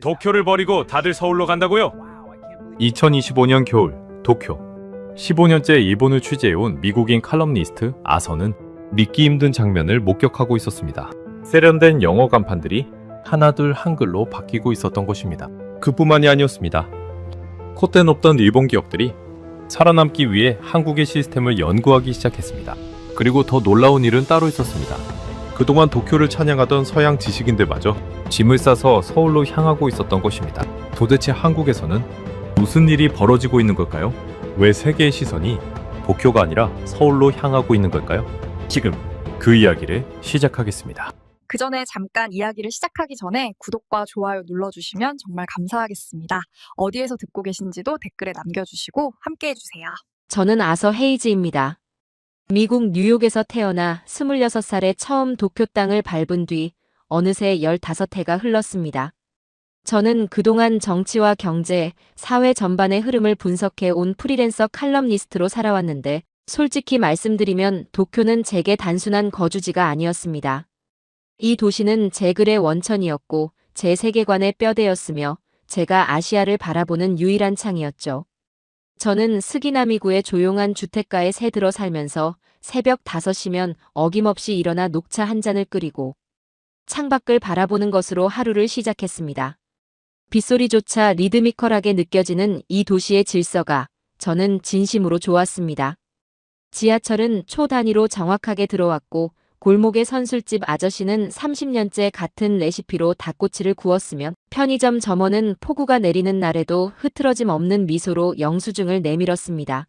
도쿄를 버리고 다들 서울로 간다고요? 2025년 겨울 도쿄. 15년째 일본을 취재해온 미국인 칼럼니스트 아서는 믿기 힘든 장면을 목격하고 있었습니다. 세련된 영어 간판들이 하나둘 한글로 바뀌고 있었던 것입니다. 그뿐만이 아니었습니다. 콧대 높던 일본 기업들이 살아남기 위해 한국의 시스템을 연구하기 시작했습니다. 그리고 더 놀라운 일은 따로 있었습니다. 그동안 도쿄를 찬양하던 서양 지식인들마저 짐을 싸서 서울로 향하고 있었던 것입니다. 도대체 한국에서는 무슨 일이 벌어지고 있는 걸까요? 왜 세계의 시선이 도쿄가 아니라 서울로 향하고 있는 걸까요? 지금 그 이야기를 시작하겠습니다. 그 전에 잠깐 이야기를 시작하기 전에 구독과 좋아요 눌러주시면 정말 감사하겠습니다. 어디에서 듣고 계신지도 댓글에 남겨주시고 함께 해주세요. 저는 아서 헤이즈입니다. 미국 뉴욕에서 태어나 26살에 처음 도쿄 땅을 밟은 뒤 어느새 15해가 흘렀습니다. 저는 그동안 정치와 경제, 사회 전반의 흐름을 분석해 온 프리랜서 칼럼니스트로 살아왔는데 솔직히 말씀드리면 도쿄는 제게 단순한 거주지가 아니었습니다. 이 도시는 제 글의 원천이었고 제 세계관의 뼈대였으며 제가 아시아를 바라보는 유일한 창이었죠. 저는 스기나미구의 조용한 주택가에 새들어 살면서 새벽 5시면 어김없이 일어나 녹차 한 잔을 끓이고 창밖을 바라보는 것으로 하루를 시작했습니다. 빗소리조차 리드미컬하게 느껴지는 이 도시의 질서가 저는 진심으로 좋았습니다. 지하철은 초 단위로 정확하게 들어왔고 골목의 선술집 아저씨는 30년째 같은 레시피로 닭꼬치를 구웠으면 편의점 점원은 폭우가 내리는 날에도 흐트러짐 없는 미소로 영수증을 내밀었습니다.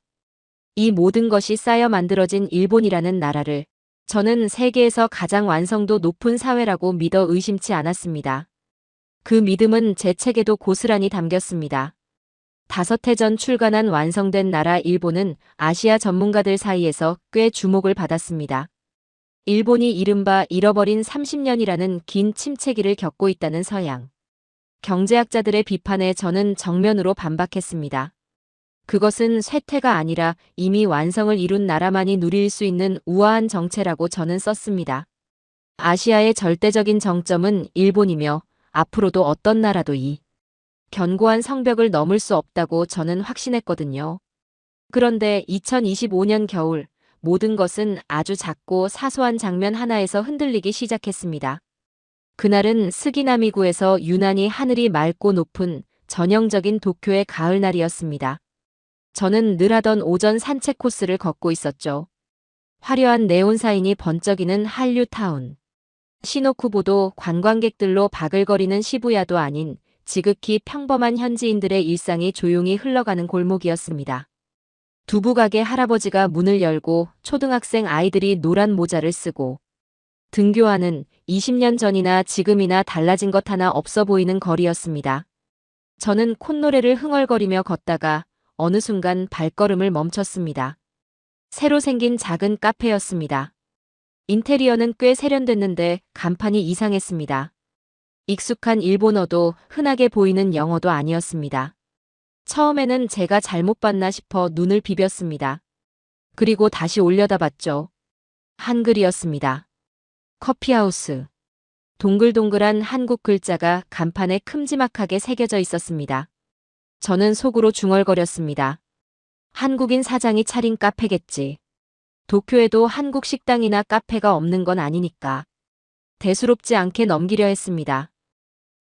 이 모든 것이 쌓여 만들어진 일본이라는 나라를 저는 세계에서 가장 완성도 높은 사회라고 믿어 의심치 않았습니다. 그 믿음은 제 책에도 고스란히 담겼습니다. 5해 전 출간한 완성된 나라 일본은 아시아 전문가들 사이에서 꽤 주목을 받았습니다. 일본이 이른바 잃어버린 30년이라는 긴 침체기를 겪고 있다는 서양 경제학자들의 비판에 저는 정면으로 반박했습니다. 그것은 쇠퇴가 아니라 이미 완성을 이룬 나라만이 누릴 수 있는 우아한 정체라고 저는 썼습니다. 아시아의 절대적인 정점은 일본이며 앞으로도 어떤 나라도 이 견고한 성벽을 넘을 수 없다고 저는 확신했거든요. 그런데 2025년 겨울 모든 것은 아주 작고 사소한 장면 하나에서 흔들리기 시작했습니다. 그날은 스기나미구에서 유난히 하늘이 맑고 높은 전형적인 도쿄의 가을날이었습니다. 저는 늘 하던 오전 산책 코스를 걷고 있었죠. 화려한 네온 사인이 번쩍이는 한류타운. 시노쿠보도 관광객들로 바글거리는 시부야도 아닌 지극히 평범한 현지인들의 일상이 조용히 흘러가는 골목이었습니다. 두부가게 할아버지가 문을 열고 초등학생 아이들이 노란 모자를 쓰고 등교하는 20년 전이나 지금이나 달라진 것 하나 없어 보이는 거리였습니다. 저는 콧노래를 흥얼거리며 걷다가 어느 순간 발걸음을 멈췄습니다. 새로 생긴 작은 카페였습니다. 인테리어는 꽤 세련됐는데 간판이 이상했습니다. 익숙한 일본어도 흔하게 보이는 영어도 아니었습니다. 처음에는 제가 잘못 봤나 싶어 눈을 비볐습니다. 그리고 다시 올려다봤죠. 한글이었습니다. 커피하우스. 동글동글한 한국 글자가 간판에 큼지막하게 새겨져 있었습니다. 저는 속으로 중얼거렸습니다. 한국인 사장이 차린 카페겠지. 도쿄에도 한국 식당이나 카페가 없는 건 아니니까. 대수롭지 않게 넘기려 했습니다.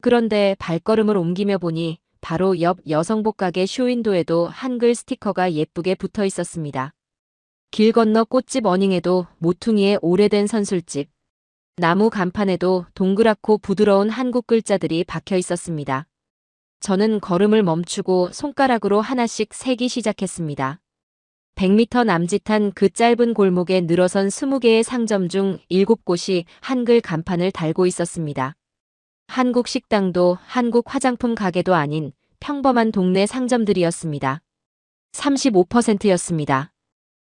그런데 발걸음을 옮기며 보니 바로 옆 여성복 가게 쇼윈도에도 한글 스티커가 예쁘게 붙어 있었습니다. 길 건너 꽃집 어닝에도 모퉁이의 오래된 선술집. 나무 간판에도 동그랗고 부드러운 한국 글자들이 박혀 있었습니다. 저는 걸음을 멈추고 손가락으로 하나씩 세기 시작했습니다. 100m 남짓한 그 짧은 골목에 늘어선 20개의 상점 중 7곳이 한글 간판을 달고 있었습니다. 한국 식당도 한국 화장품 가게도 아닌 평범한 동네 상점들이었습니다. 35%였습니다.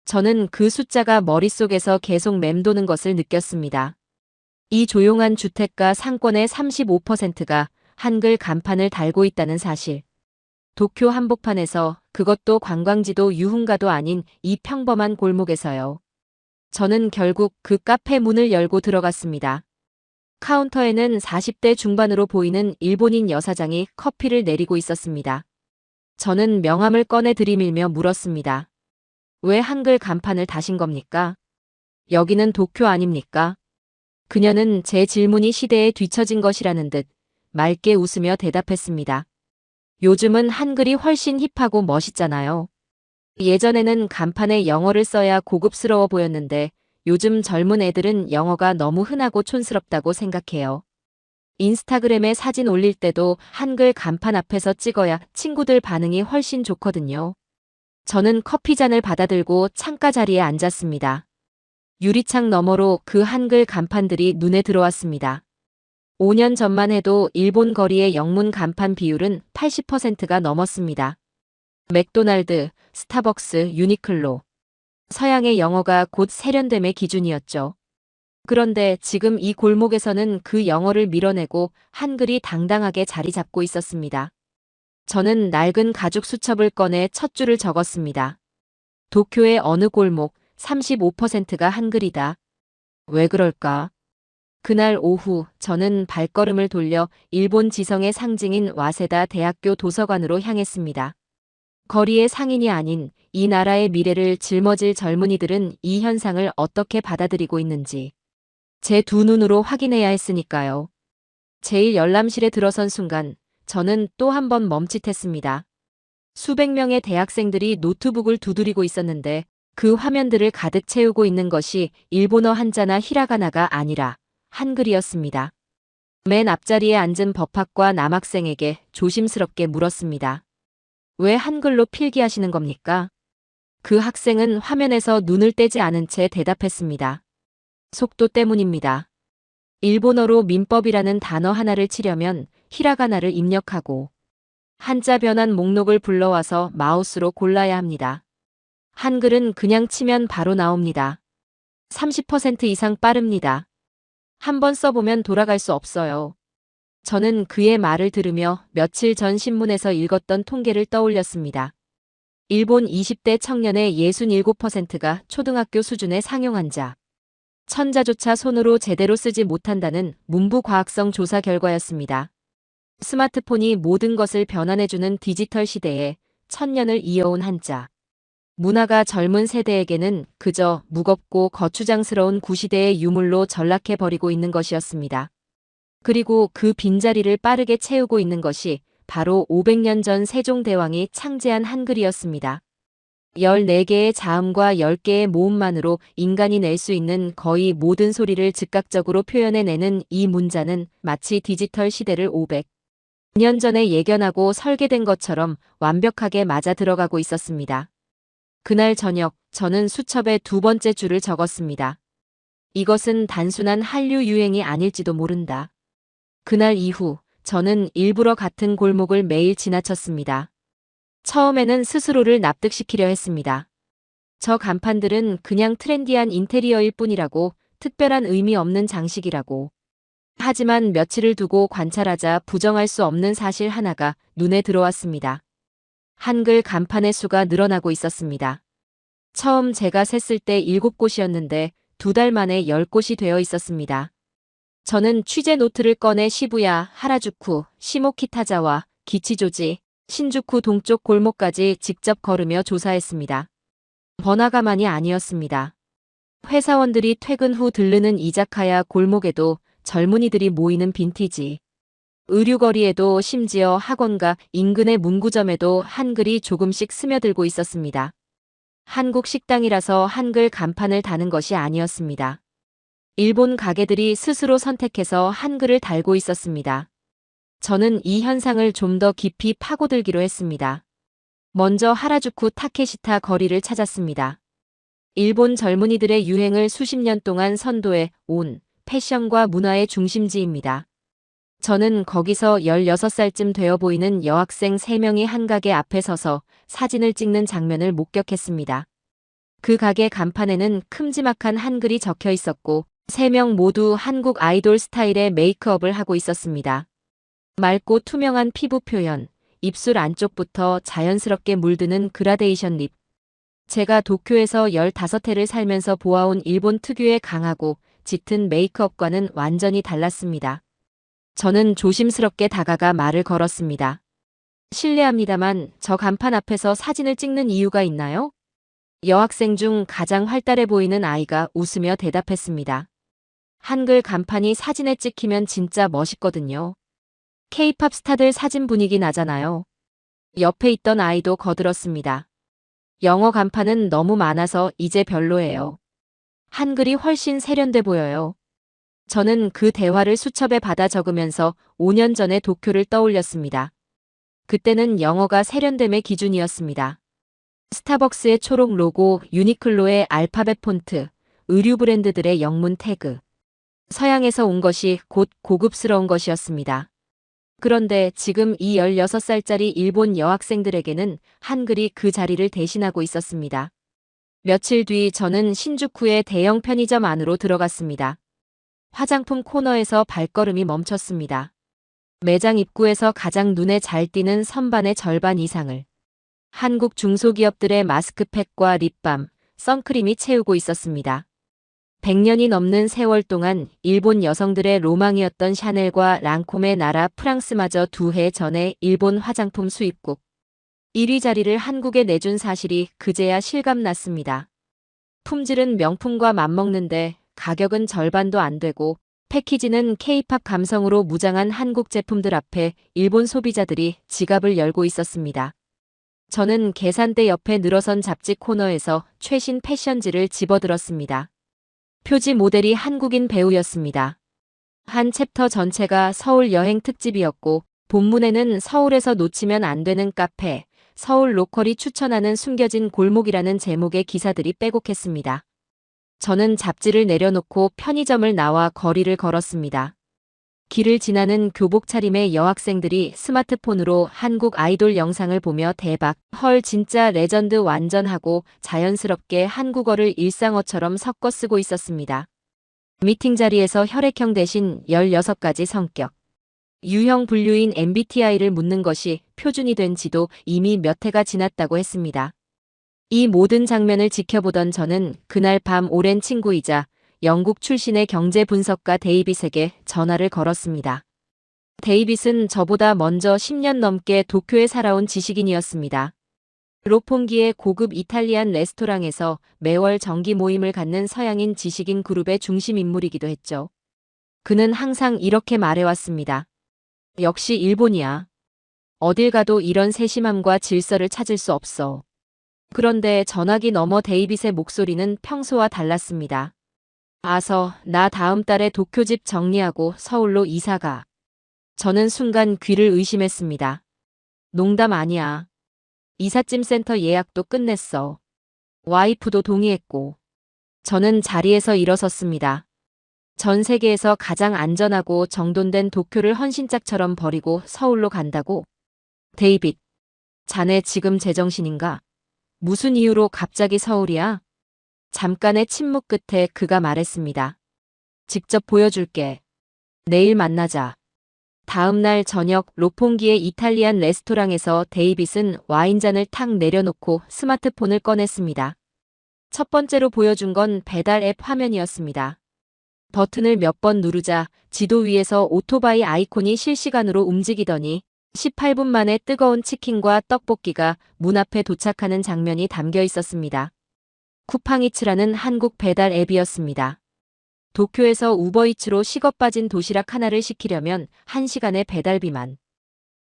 저는 그 숫자가 머릿속에서 계속 맴도는 것을 느꼈습니다. 이 조용한 주택가 상권의 35%가 한글 간판을 달고 있다는 사실. 도쿄 한복판에서, 그것도 관광지도 유흥가도 아닌 이 평범한 골목에서요. 저는 결국 그 카페 문을 열고 들어갔습니다. 카운터에는 40대 중반으로 보이는 일본인 여사장이 커피를 내리고 있었습니다. 저는 명함을 꺼내 들이밀며 물었습니다. 왜 한글 간판을 다신 겁니까? 여기는 도쿄 아닙니까? 그녀는 제 질문이 시대에 뒤처진 것이라는 듯 맑게 웃으며 대답했습니다. 요즘은 한글이 훨씬 힙하고 멋있잖아요. 예전에는 간판에 영어를 써야 고급스러워 보였는데 요즘 젊은 애들은 영어가 너무 흔하고 촌스럽다고 생각해요. 인스타그램에 사진 올릴 때도 한글 간판 앞에서 찍어야 친구들 반응이 훨씬 좋거든요. 저는 커피잔을 받아들고 창가 자리에 앉았습니다. 유리창 너머로 그 한글 간판들이 눈에 들어왔습니다. 5년 전만 해도 일본 거리의 영문 간판 비율은 80%가 넘었습니다. 맥도날드, 스타벅스, 유니클로. 서양의 영어가 곧 세련됨의 기준이었죠. 그런데 지금 이 골목에서는 그 영어를 밀어내고 한글이 당당하게 자리 잡고 있었습니다. 저는 낡은 가죽 수첩을 꺼내 첫 줄을 적었습니다. 도쿄의 어느 골목 35%가 한글이다. 왜 그럴까? 그날 오후 저는 발걸음을 돌려 일본 지성의 상징인 와세다 대학교 도서관으로 향했습니다. 거리의 상인이 아닌 이 나라의 미래를 짊어질 젊은이들은 이 현상을 어떻게 받아들이고 있는지 제 두 눈으로 확인해야 했으니까요. 제일 열람실에 들어선 순간 저는 또 한 번 멈칫했습니다. 수백 명의 대학생들이 노트북을 두드리고 있었는데 그 화면들을 가득 채우고 있는 것이 일본어 한자나 히라가나가 아니라 한글이었습니다. 맨 앞자리에 앉은 법학과 남학생에게 조심스럽게 물었습니다. 왜 한글로 필기하시는 겁니까? 그 학생은 화면에서 눈을 떼지 않은 채 대답했습니다. 속도 때문입니다. 일본어로 민법이라는 단어 하나를 치려면 히라가나를 입력하고 한자 변환 목록을 불러와서 마우스로 골라야 합니다. 한글은 그냥 치면 바로 나옵니다. 30% 이상 빠릅니다. 한번 써보면 돌아갈 수 없어요. 저는 그의 말을 들으며 며칠 전 신문에서 읽었던 통계를 떠올렸습니다. 일본 20대 청년의 67%가 초등학교 수준의 상용한자. 천자조차 손으로 제대로 쓰지 못한다는 문부과학성 조사 결과였습니다. 스마트폰이 모든 것을 변환해주는 디지털 시대에 천년을 이어온 한자. 문화가 젊은 세대에게는 그저 무겁고 거추장스러운 구시대의 유물로 전락해버리고 있는 것이었습니다. 그리고 그 빈자리를 빠르게 채우고 있는 것이 바로 500년 전 세종대왕이 창제한 한글이었습니다. 14개의 자음과 10개의 모음만으로 인간이 낼 수 있는 거의 모든 소리를 즉각적으로 표현해내는 이 문자는 마치 디지털 시대를 500년 전에 예견하고 설계된 것처럼 완벽하게 맞아 들어가고 있었습니다. 그날 저녁 저는 수첩에 두 번째 줄을 적었습니다. 이것은 단순한 한류 유행이 아닐지도 모른다. 그날 이후 저는 일부러 같은 골목을 매일 지나쳤습니다. 처음에는 스스로를 납득시키려 했습니다. 저 간판들은 그냥 트렌디한 인테리어일 뿐이라고, 특별한 의미 없는 장식이라고. 하지만 며칠을 두고 관찰하자 부정할 수 없는 사실 하나가 눈에 들어왔습니다. 한글 간판의 수가 늘어나고 있었습니다. 처음 제가 셌을 때 7곳이었는데 2달 만에 10곳이 되어 있었습니다. 저는 취재 노트를 꺼내 시부야, 하라주쿠, 시모키타자와, 기치조지, 신주쿠 동쪽 골목까지 직접 걸으며 조사했습니다. 번화가만이 아니었습니다. 회사원들이 퇴근 후 들르는 이자카야 골목에도 젊은이들이 모이는 빈티지. 의류거리에도 심지어 학원과 인근의 문구점에도 한글이 조금씩 스며들고 있었습니다. 한국 식당이라서 한글 간판을 다는 것이 아니었습니다. 일본 가게들이 스스로 선택해서 한글을 달고 있었습니다. 저는 이 현상을 좀 더 깊이 파고들기로 했습니다. 먼저 하라주쿠 타케시타 거리를 찾았습니다. 일본 젊은이들의 유행을 수십 년 동안 선도해 온 패션과 문화의 중심지입니다. 저는 거기서 16살쯤 되어 보이는 여학생 3명이 한 가게 앞에 서서 사진을 찍는 장면을 목격했습니다. 그 가게 간판에는 큼지막한 한글이 적혀 있었고 3명 모두 한국 아이돌 스타일의 메이크업을 하고 있었습니다. 맑고 투명한 피부 표현, 입술 안쪽부터 자연스럽게 물드는 그라데이션 립. 제가 도쿄에서 15해를 살면서 보아온 일본 특유의 강하고 짙은 메이크업과는 완전히 달랐습니다. 저는 조심스럽게 다가가 말을 걸었습니다. 실례합니다만 저 간판 앞에서 사진을 찍는 이유가 있나요? 여학생 중 가장 활달해 보이는 아이가 웃으며 대답했습니다. 한글 간판이 사진에 찍히면 진짜 멋있거든요. K-팝 스타들 사진 분위기 나잖아요. 옆에 있던 아이도 거들었습니다. 영어 간판은 너무 많아서 이제 별로예요. 한글이 훨씬 세련돼 보여요. 저는 그 대화를 수첩에 받아 적으면서 5년 전의 도쿄를 떠올렸습니다. 그때는 영어가 세련됨의 기준이었습니다. 스타벅스의 초록 로고, 유니클로의 알파벳 폰트, 의류 브랜드들의 영문 태그. 서양에서 온 것이 곧 고급스러운 것이었습니다. 그런데 지금 이 16살짜리 일본 여학생들에게는 한글이 그 자리를 대신하고 있었습니다. 며칠 뒤 저는 신주쿠의 대형 편의점 안으로 들어갔습니다. 화장품 코너에서 발걸음이 멈췄습니다. 매장 입구에서 가장 눈에 잘 띄는 선반의 절반 이상을 한국 중소기업들의 마스크팩과 립밤, 선크림이 채우고 있었습니다. 100년이 넘는 세월 동안 일본 여성들의 로망이었던 샤넬과 랑콤의 나라 프랑스마저 2해 전에 일본 화장품 수입국 1위 자리를 한국에 내준 사실이 그제야 실감났습니다. 품질은 명품과 맞먹는데 가격은 절반도 안 되고 패키지는 K-팝 감성으로 무장한 한국 제품들 앞에 일본 소비자들이 지갑을 열고 있었습니다. 저는 계산대 옆에 늘어선 잡지 코너에서 최신 패션지를 집어들었습니다. 표지 모델이 한국인 배우였습니다. 한 챕터 전체가 서울 여행 특집이었고 본문에는 서울에서 놓치면 안 되는 카페, 서울 로컬이 추천하는 숨겨진 골목이라는 제목의 기사들이 빼곡했습니다. 저는 잡지를 내려놓고 편의점을 나와 거리를 걸었습니다. 길을 지나는 교복 차림의 여학생들이 스마트폰으로 한국 아이돌 영상을 보며 대박, 헐 진짜 레전드 완전 하고 자연스럽게 한국어를 일상어처럼 섞어 쓰고 있었습니다. 미팅 자리에서 혈액형 대신 16가지 성격. 유형 분류인 MBTI를 묻는 것이 표준이 된 지도 이미 몇 해가 지났다고 했습니다. 이 모든 장면을 지켜보던 저는 그날 밤 오랜 친구이자 영국 출신의 경제 분석가 데이빗에게 전화를 걸었습니다. 데이빗은 저보다 먼저 10년 넘게 도쿄에 살아온 지식인이었습니다. 로폰기의 고급 이탈리안 레스토랑에서 매월 정기 모임을 갖는 서양인 지식인 그룹의 중심 인물이기도 했죠. 그는 항상 이렇게 말해왔습니다. 역시 일본이야. 어딜 가도 이런 세심함과 질서를 찾을 수 없어. 그런데 전화기 너머 데이빗의 목소리는 평소와 달랐습니다. 아서, 나 다음 달에 도쿄 집 정리하고 서울로 이사가. 저는 순간 귀를 의심했습니다. 농담 아니야. 이삿짐 센터 예약도 끝냈어. 와이프도 동의했고. 저는 자리에서 일어섰습니다. 전 세계에서 가장 안전하고 정돈된 도쿄를 헌신짝처럼 버리고 서울로 간다고? 데이빗, 자네 지금 제정신인가? 무슨 이유로 갑자기 서울이야? 잠깐의 침묵 끝에 그가 말했습니다. 직접 보여줄게. 내일 만나자. 다음 날 저녁 로폰기의 이탈리안 레스토랑에서 데이빗은 와인잔을 탁 내려놓고 스마트폰을 꺼냈습니다. 첫 번째로 보여준 건 배달 앱 화면이었습니다. 버튼을 몇 번 누르자 지도 위에서 오토바이 아이콘이 실시간으로 움직이더니 18분 만에 뜨거운 치킨과 떡볶이가 문 앞에 도착하는 장면이 담겨 있었습니다. 쿠팡이츠라는 한국 배달 앱이었습니다. 도쿄에서 우버이츠로 식어 빠진 도시락 하나를 시키려면 1시간의 배달비만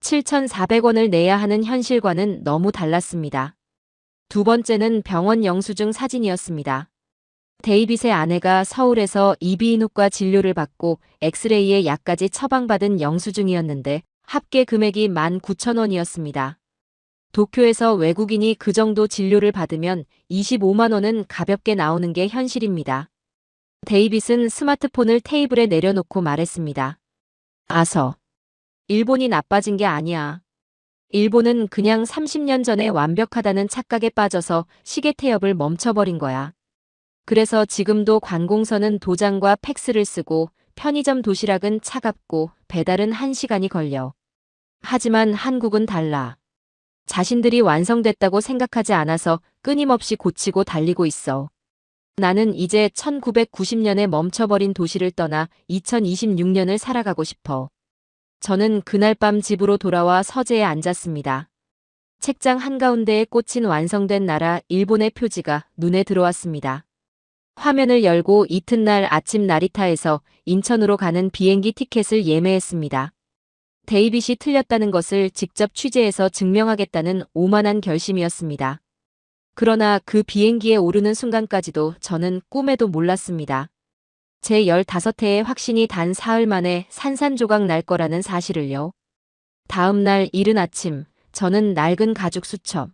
7,400원을 내야 하는 현실과는 너무 달랐습니다. 두 번째는 병원 영수증 사진이었습니다. 데이빗의 아내가 서울에서 이비인후과 진료를 받고 엑스레이에 약까지 처방받은 영수증이었는데 합계 금액이 19,000원이었습니다. 도쿄에서 외국인이 그 정도 진료를 받으면 25만 원은 가볍게 나오는 게 현실입니다. 데이빗은 스마트폰을 테이블에 내려놓고 말했습니다. 아서, 일본이 나빠진 게 아니야. 일본은 그냥 30년 전에 완벽하다는 착각에 빠져서 시계 태엽을 멈춰버린 거야. 그래서 지금도 관공서는 도장과 팩스를 쓰고 편의점 도시락은 차갑고 배달은 1시간이 걸려. 하지만 한국은 달라. 자신들이 완성됐다고 생각하지 않아서 끊임없이 고치고 달리고 있어. 나는 이제 1990년에 멈춰버린 도시를 떠나 2026년을 살아가고 싶어. 저는 그날 밤 집으로 돌아와 서재에 앉았습니다. 책장 한가운데에 꽂힌 완성된 나라 일본의 표지가 눈에 들어왔습니다. 화면을 열고 이튿날 아침 나리타에서 인천으로 가는 비행기 티켓을 예매했습니다. 데이빗이 틀렸다는 것을 직접 취재해서 증명하겠다는 오만한 결심이었습니다. 그러나 그 비행기에 오르는 순간까지도 저는 꿈에도 몰랐습니다. 제 15회의 확신이 단 사흘 만에 산산조각 날 거라는 사실을요. 다음 날 이른 아침, 저는 낡은 가죽 수첩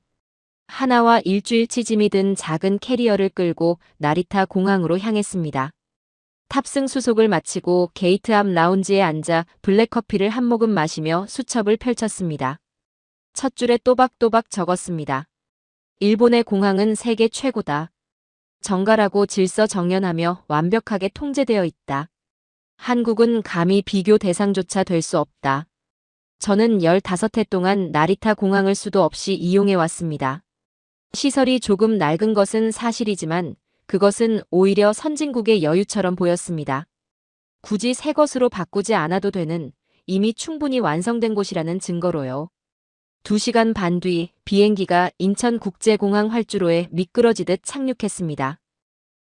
하나와 일주일치 짐이 든 작은 캐리어를 끌고 나리타 공항으로 향했습니다. 탑승 수속을 마치고 게이트 앞 라운지에 앉아 블랙커피를 한 모금 마시며 수첩을 펼쳤습니다. 첫 줄에 또박또박 적었습니다. 일본의 공항은 세계 최고다. 정갈하고 질서정연하며 완벽하게 통제되어 있다. 한국은 감히 비교 대상조차 될 수 없다. 저는 15해 동안 나리타 공항을 수도 없이 이용해 왔습니다. 시설이 조금 낡은 것은 사실이지만 그것은 오히려 선진국의 여유처럼 보였습니다. 굳이 새 것으로 바꾸지 않아도 되는 이미 충분히 완성된 곳이라는 증거로요. 2시간 반 뒤 비행기가 인천국제공항 활주로에 미끄러지듯 착륙했습니다.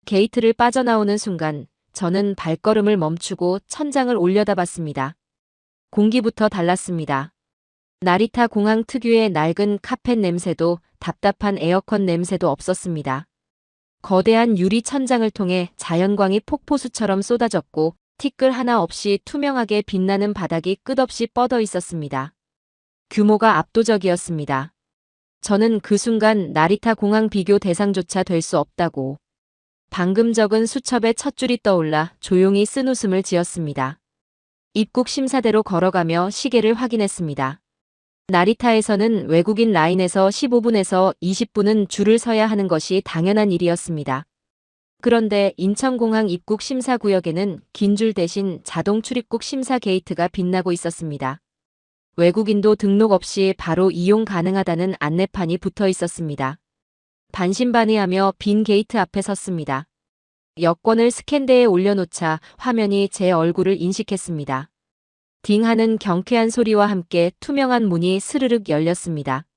게이트를 빠져나오는 순간 저는 발걸음을 멈추고 천장을 올려다봤습니다. 공기부터 달랐습니다. 나리타 공항 특유의 낡은 카펫 냄새도 답답한 에어컨 냄새도 없었습니다. 거대한 유리 천장을 통해 자연광이 폭포수처럼 쏟아졌고 티끌 하나 없이 투명하게 빛나는 바닥이 끝없이 뻗어 있었습니다. 규모가 압도적이었습니다. 저는 그 순간 나리타 공항 비교 대상조차 될 수 없다고 방금 적은 수첩의 첫 줄이 떠올라 조용히 쓴웃음을 지었습니다. 입국 심사대로 걸어가며 시계를 확인했습니다. 나리타에서는 외국인 라인에서 15분에서 20분은 줄을 서야 하는 것이 당연한 일이었습니다. 그런데 인천공항 입국 심사구역에는 긴 줄 대신 자동 출입국 심사 게이트가 빛나고 있었습니다. 외국인도 등록 없이 바로 이용 가능하다는 안내판이 붙어 있었습니다. 반신반의하며 빈 게이트 앞에 섰습니다. 여권을 스캔대에 올려놓자 화면이 제 얼굴을 인식했습니다. 딩 하는 경쾌한 소리와 함께 투명한 문이 스르륵 열렸습니다.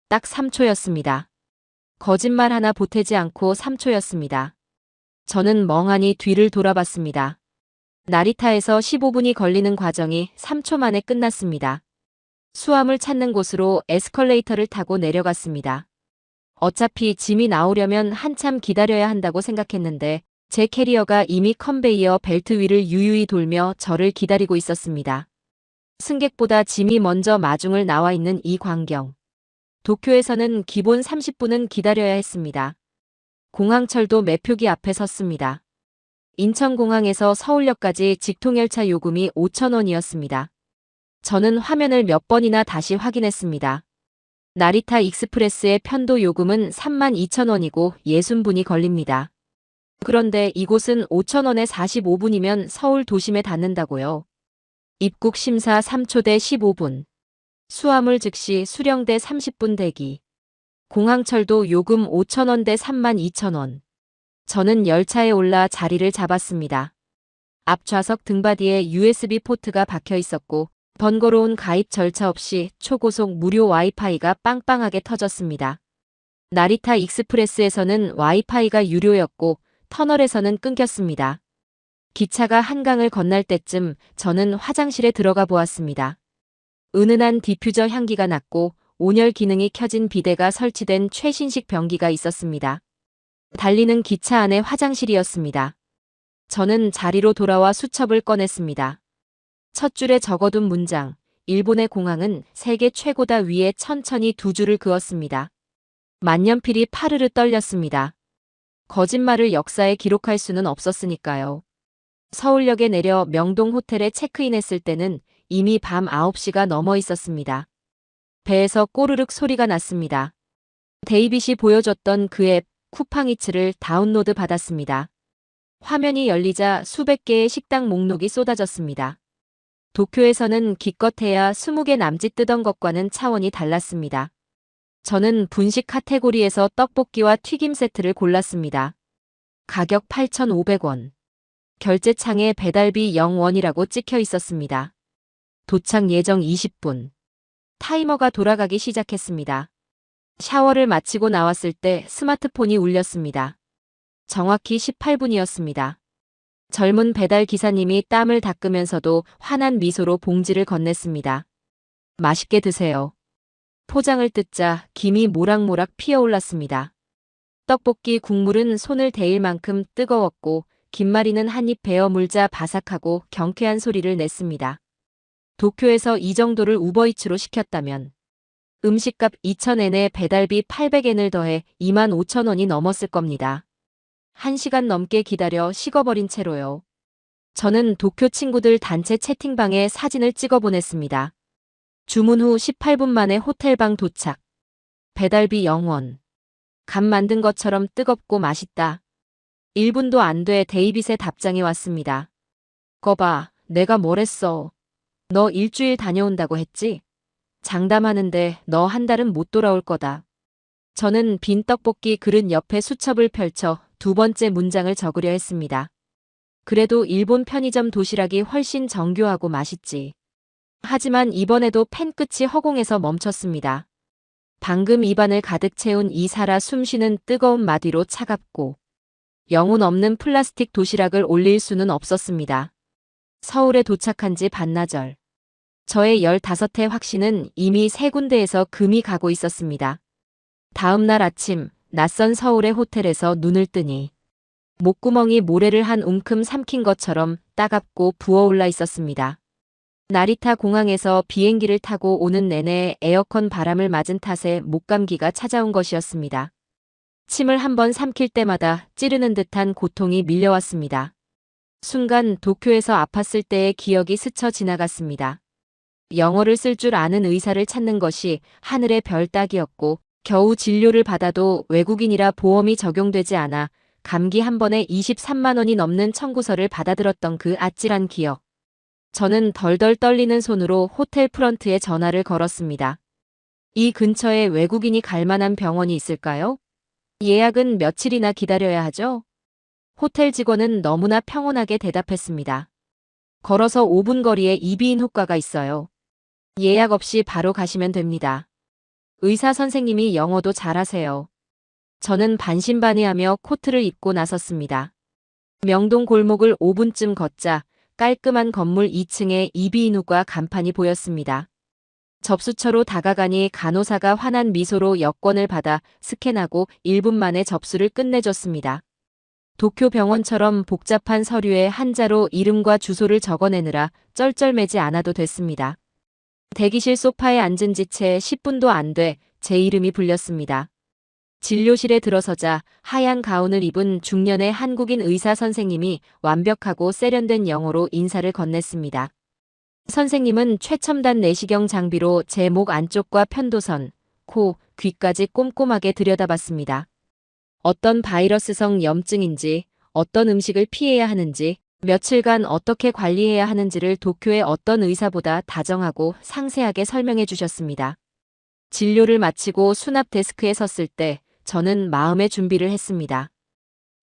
딱 3초였습니다. 거짓말 하나 보태지 않고 3초였습니다. 저는 멍하니 뒤를 돌아봤습니다. 나리타에서 15분이 걸리는 과정이 3초 만에 끝났습니다. 수암을 찾는 곳으로 에스컬레이터를 타고 내려갔습니다. 어차피 짐이 나오려면 한참 기다려야 한다고 생각했는데 제 캐리어가 이미 컨베이어 벨트 위를 유유히 돌며 저를 기다리고 있었습니다. 승객보다 짐이 먼저 마중을 나와 있는 이 광경. 도쿄에서는 기본 30분은 기다려야 했습니다. 공항철도 매표기 앞에 섰습니다. 인천공항에서 서울역까지 직통열차 요금이 5,000원이었습니다. 저는 화면을 몇 번이나 다시 확인했습니다. 나리타 익스프레스의 편도 요금은 32,000원이고 60분이 걸립니다. 그런데 이곳은 5,000원에 45분이면 서울 도심에 닿는다고요. 입국 심사 3초대 15분. 수화물 즉시 수령대 30분 대기. 공항철도 요금 5,000원대 32,000원. 저는 열차에 올라 자리를 잡았습니다. 앞좌석 등받이에 USB 포트가 박혀 있었고 번거로운 가입 절차 없이 초고속 무료 와이파이가 빵빵하게 터졌습니다. 나리타 익스프레스에서는 와이파이가 유료였고 터널에서는 끊겼습니다. 기차가 한강을 건널 때쯤 저는 화장실에 들어가 보았습니다. 은은한 디퓨저 향기가 났고 온열 기능이 켜진 비데가 설치된 최신식 변기가 있었습니다. 달리는 기차 안에 화장실이었습니다. 저는 자리로 돌아와 수첩을 꺼냈습니다. 첫 줄에 적어둔 문장, 일본의 공항은 세계 최고다 위에 천천히 2줄을 그었습니다. 만년필이 파르르 떨렸습니다. 거짓말을 역사에 기록할 수는 없었으니까요. 서울역에 내려 명동 호텔에 체크인했을 때는 이미 밤 9시가 넘어 있었습니다. 배에서 꼬르륵 소리가 났습니다. 데이빗이 보여줬던 그 앱 쿠팡이츠를 다운로드 받았습니다. 화면이 열리자 수백 개의 식당 목록이 쏟아졌습니다. 도쿄에서는 기껏해야 20개 남짓 뜨던 것과는 차원이 달랐습니다. 저는 분식 카테고리에서 떡볶이와 튀김 세트를 골랐습니다. 가격 8,500원. 결제창에 배달비 0원이라고 찍혀 있었습니다. 도착 예정 20분. 타이머가 돌아가기 시작했습니다. 샤워를 마치고 나왔을 때 스마트폰이 울렸습니다. 정확히 18분이었습니다. 젊은 배달 기사님이 땀을 닦으면서도 환한 미소로 봉지를 건넸습니다. 맛있게 드세요. 포장을 뜯자 김이 모락모락 피어올랐습니다. 떡볶이 국물은 손을 대일 만큼 뜨거웠고 김말이는 한입 베어 물자 바삭하고 경쾌한 소리를 냈습니다. 도쿄에서 이 정도를 우버이츠로 시켰다면 음식값 2,000엔에 배달비 800엔을 더해 25,000원이 넘었을 겁니다. 1시간 넘게 기다려 식어버린 채로요. 저는 도쿄 친구들 단체 채팅방에 사진을 찍어 보냈습니다. 주문 후 18분 만에 호텔방 도착. 배달비 0원. 간 만든 것처럼 뜨겁고 맛있다. 1분도 안 돼 데이빗의 답장이 왔습니다. 거봐, 내가 뭐랬어. 너 일주일 다녀온다고 했지? 장담하는데 너 한 달은 못 돌아올 거다. 저는 빈 떡볶이 그릇 옆에 수첩을 펼쳐 두 번째 문장을 적으려 했습니다. 그래도 일본 편의점 도시락이 훨씬 정교하고 맛있지. 하지만 이번에도 펜 끝이 허공에서 멈췄습니다. 방금 입안을 가득 채운 이 살아 숨쉬는 뜨거운 맛 위로 차갑고 영혼 없는 플라스틱 도시락을 올릴 수는 없었습니다. 서울에 도착한 지 반나절. 저의 15회 확신은 이미 3군데에서 금이 가고 있었습니다. 다음 날 아침 낯선 서울의 호텔에서 눈을 뜨니 목구멍이 모래를 한 움큼 삼킨 것처럼 따갑고 부어올라 있었습니다. 나리타 공항에서 비행기를 타고 오는 내내 에어컨 바람을 맞은 탓에 목감기가 찾아온 것이었습니다. 침을 한번 삼킬 때마다 찌르는 듯한 고통이 밀려왔습니다. 순간 도쿄에서 아팠을 때의 기억이 스쳐 지나갔습니다. 영어를 쓸 줄 아는 의사를 찾는 것이 하늘의 별 따기였고 겨우 진료를 받아도 외국인이라 보험이 적용되지 않아 감기 한 번에 23만 원이 넘는 청구서를 받아들었던 그 아찔한 기억. 저는 덜덜 떨리는 손으로 호텔 프런트에 전화를 걸었습니다. 이 근처에 외국인이 갈 만한 병원이 있을까요? 예약은 며칠이나 기다려야 하죠? 호텔 직원은 너무나 평온하게 대답했습니다. 걸어서 5분 거리에 이비인 후과가 있어요. 예약 없이 바로 가시면 됩니다. 의사 선생님이 영어도 잘하세요. 저는 반신반의하며 코트를 입고 나섰습니다. 명동 골목을 5분쯤 걷자 깔끔한 건물 2층에 이비인후과 간판이 보였습니다. 접수처로 다가가니 간호사가 환한 미소로 여권을 받아 스캔하고 1분 만에 접수를 끝내줬습니다. 도쿄 병원처럼 복잡한 서류에 한자로 이름과 주소를 적어내느라 쩔쩔매지 않아도 됐습니다. 대기실 소파에 앉은 지 채 10분도 안 돼 제 이름이 불렸습니다. 진료실에 들어서자 하얀 가운을 입은 중년의 한국인 의사 선생님이 완벽하고 세련된 영어로 인사를 건넸습니다. 선생님은 최첨단 내시경 장비로 제 목 안쪽과 편도선, 코, 귀까지 꼼꼼하게 들여다봤습니다. 어떤 바이러스성 염증인지, 어떤 음식을 피해야 하는지, 며칠간 어떻게 관리해야 하는지를 도쿄의 어떤 의사보다 다정하고 상세하게 설명해 주셨습니다. 진료를 마치고 수납 데스크에 섰을 때 저는 마음의 준비를 했습니다.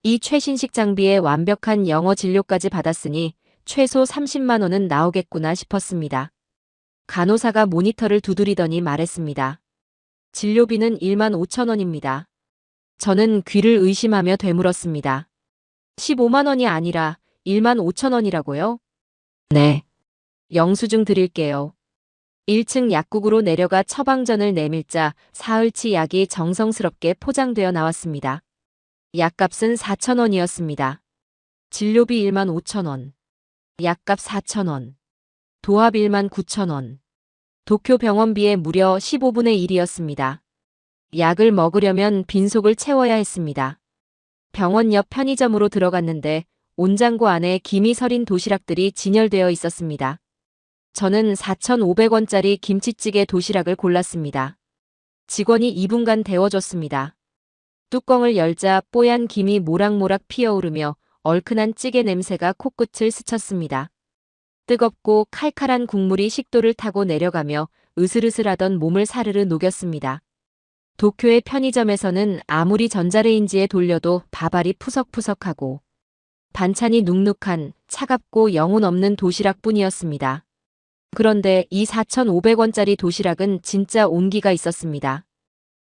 이 최신식 장비에 완벽한 영어 진료까지 받았으니 최소 30만 원은 나오겠구나 싶었습니다. 간호사가 모니터를 두드리더니 말했습니다. 진료비는 15,000원입니다. 저는 귀를 의심하며 되물었습니다. 15만 원이 아니라 15,000원이라고요? 네. 영수증 드릴게요. 1층 약국으로 내려가 처방전을 내밀자 사흘치 약이 정성스럽게 포장되어 나왔습니다. 약값은 4,000원이었습니다. 진료비 15,000원. 약값 4,000원. 도합 19,000원. 도쿄 병원비의 무려 15분의 1이었습니다. 약을 먹으려면 빈속을 채워야 했습니다. 병원 옆 편의점으로 들어갔는데 온장고 안에 김이 서린 도시락들이 진열되어 있었습니다. 저는 4,500원짜리 김치찌개 도시락을 골랐습니다. 직원이 2분간 데워줬습니다. 뚜껑을 열자 뽀얀 김이 모락모락 피어오르며 얼큰한 찌개 냄새가 코끝을 스쳤습니다. 뜨겁고 칼칼한 국물이 식도를 타고 내려가며 으슬으슬하던 몸을 사르르 녹였습니다. 도쿄의 편의점에서는 아무리 전자레인지에 돌려도 밥알이 푸석푸석하고 반찬이 눅눅한 차갑고 영혼 없는 도시락뿐이었습니다. 그런데 이 4,500원짜리 도시락은 진짜 온기가 있었습니다.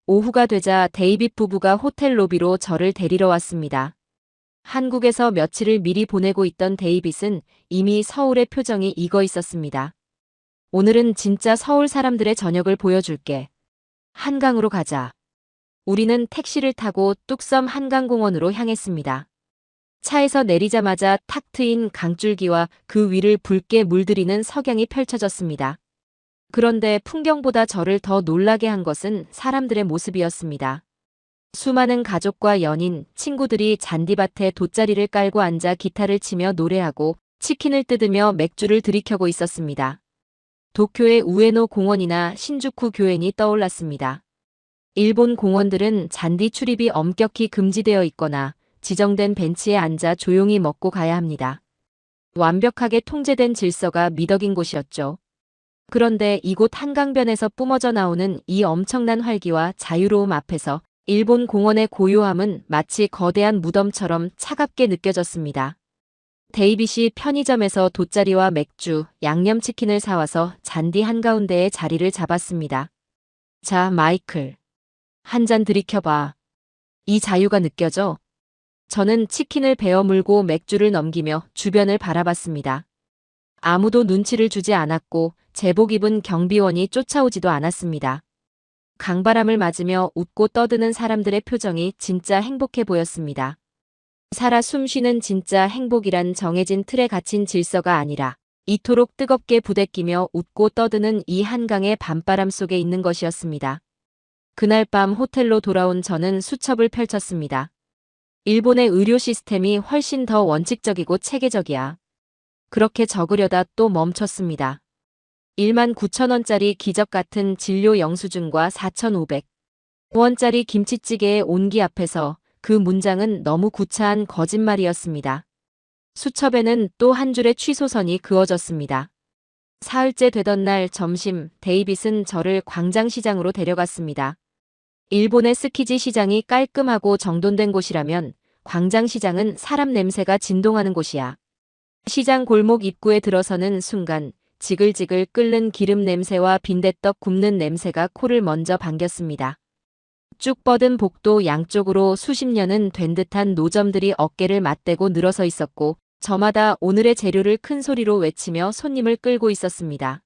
오후가 되자 데이빗 부부가 호텔 로비로 저를 데리러 왔습니다. 한국에서 며칠을 미리 보내고 있던 데이빗은 이미 서울의 표정이 익어 있었습니다. 오늘은 진짜 서울 사람들의 저녁을 보여줄게. 한강으로 가자. 우리는 택시를 타고 뚝섬 한강공원으로 향했습니다. 차에서 내리자마자 탁 트인 강줄기와 그 위를 붉게 물들이는 석양이 펼쳐졌습니다. 그런데 풍경보다 저를 더 놀라게 한 것은 사람들의 모습이었습니다. 수많은 가족과 연인, 친구들이 잔디밭에 돗자리를 깔고 앉아 기타를 치며 노래하고 치킨을 뜯으며 맥주를 들이켜고 있었습니다. 도쿄의 우에노 공원이나 신주쿠 교엔이 떠올랐습니다. 일본 공원들은 잔디 출입이 엄격히 금지되어 있거나 지정된 벤치에 앉아 조용히 먹고 가야 합니다. 완벽하게 통제된 질서가 미덕인 곳이었죠. 그런데 이곳 한강변에서 뿜어져 나오는 이 엄청난 활기와 자유로움 앞에서 일본 공원의 고요함은 마치 거대한 무덤처럼 차갑게 느껴졌습니다. 데이빗이 편의점에서 돗자리와 맥주, 양념치킨을 사와서 잔디 한가운데에 자리를 잡았습니다. 자, 마이클. 한 잔 들이켜봐. 이 자유가 느껴져? 저는 치킨을 베어 물고 맥주를 넘기며 주변을 바라봤습니다. 아무도 눈치를 주지 않았고 제복 입은 경비원이 쫓아오지도 않았습니다. 강바람을 맞으며 웃고 떠드는 사람들의 표정이 진짜 행복해 보였습니다. 살아 숨쉬는 진짜 행복이란 정해진 틀에 갇힌 질서가 아니라 이토록 뜨겁게 부대끼며 웃고 떠드는 이 한강의 밤바람 속에 있는 것이었습니다. 그날 밤 호텔로 돌아온 저는 수첩을 펼쳤습니다. 일본의 의료 시스템이 훨씬 더 원칙적이고 체계적이야. 그렇게 적으려다 또 멈췄습니다. 19,000원짜리 기적 같은 진료 영수증과 4,500원짜리 김치찌개의 온기 앞에서 그 문장은 너무 구차한 거짓말이었습니다. 수첩에는 또 한 줄의 취소선이 그어졌습니다. 사흘째 되던 날 점심, 데이빗은 저를 광장시장으로 데려갔습니다. 일본의 스키지 시장이 깔끔하고 정돈된 곳이라면 광장시장은 사람 냄새가 진동하는 곳이야. 시장 골목 입구에 들어서는 순간 지글지글 끓는 기름 냄새와 빈대떡 굽는 냄새가 코를 먼저 반겼습니다. 쭉 뻗은 복도 양쪽으로 수십 년은 된 듯한 노점들이 어깨를 맞대고 늘어서 있었고 저마다 오늘의 재료를 큰 소리로 외치며 손님을 끌고 있었습니다.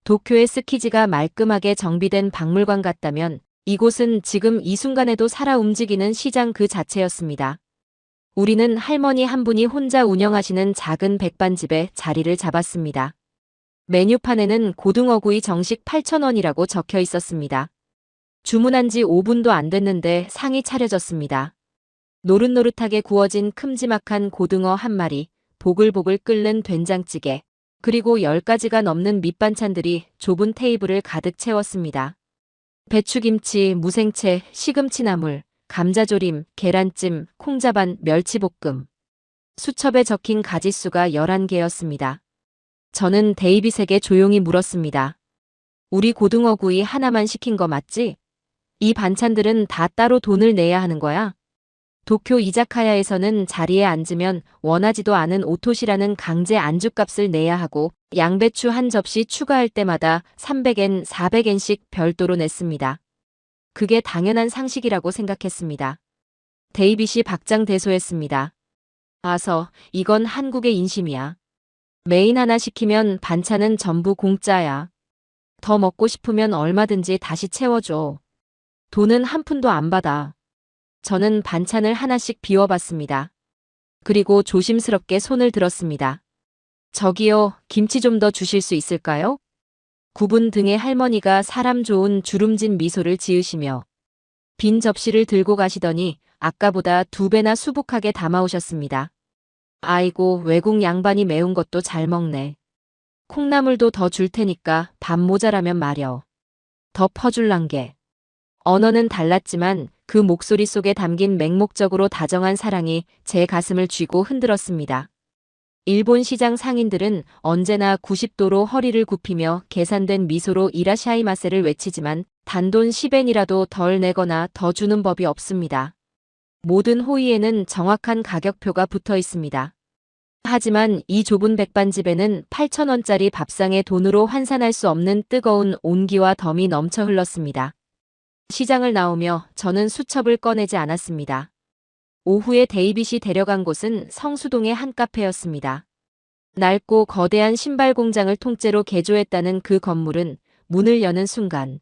도쿄의 스키지가 말끔하게 정비된 박물관 같다면 이곳은 지금 이 순간에도 살아 움직이는 시장 그 자체였습니다. 우리는 할머니 한 분이 혼자 운영하시는 작은 백반집에 자리를 잡았습니다. 메뉴판에는 고등어구이 정식 8,000원이라고 적혀 있었습니다. 주문한 지 5분도 안 됐는데 상이 차려졌습니다. 노릇노릇하게 구워진 큼지막한 고등어 한 마리, 보글보글 끓는 된장찌개, 그리고 10가지가 넘는 밑반찬들이 좁은 테이블을 가득 채웠습니다. 배추김치, 무생채, 시금치나물, 감자조림, 계란찜, 콩자반, 멸치볶음. 수첩에 적힌 가짓수가 11개였습니다. 저는 데이빗에게 조용히 물었습니다. 우리 고등어구이 하나만 시킨 거 맞지? 이 반찬들은 다 따로 돈을 내야 하는 거야? 도쿄 이자카야에서는 자리에 앉으면 원하지도 않은 오토시라는 강제 안주값을 내야 하고 양배추 한 접시 추가할 때마다 300엔, 400엔씩 별도로 냈습니다. 그게 당연한 상식이라고 생각했습니다. 데이빗이 박장대소했습니다. 아서, 이건 한국의 인심이야. 메인 하나 시키면 반찬은 전부 공짜야. 더 먹고 싶으면 얼마든지 다시 채워줘. 돈은 한 푼도 안 받아. 저는 반찬을 하나씩 비워봤습니다. 그리고 조심스럽게 손을 들었습니다. 저기요, 김치 좀 더 주실 수 있을까요? 구분 등의 할머니가 사람 좋은 주름진 미소를 지으시며 빈 접시를 들고 가시더니 아까보다 2배나 수북하게 담아오셨습니다. 아이고, 외국 양반이 매운 것도 잘 먹네. 콩나물도 더 줄 테니까 밥 모자라면 말여. 더 퍼줄란게. 언어는 달랐지만 그 목소리 속에 담긴 맹목적으로 다정한 사랑이 제 가슴을 쥐고 흔들었습니다. 일본 시장 상인들은 언제나 90도로 허리를 굽히며 계산된 미소로 이라샤이마세를 외치지만 단돈 10엔이라도 덜 내거나 더 주는 법이 없습니다. 모든 호의에는 정확한 가격표가 붙어 있습니다. 하지만 이 좁은 백반집에는 8,000원짜리 밥상에 돈으로 환산할 수 없는 뜨거운 온기와 덤이 넘쳐 흘렀습니다. 시장을 나오며 저는 수첩을 꺼내지 않았습니다. 오후에 데이빗이 데려간 곳은 성수동의 한 카페였습니다. 낡고 거대한 신발 공장을 통째로 개조했다는 그 건물은 문을 여는 순간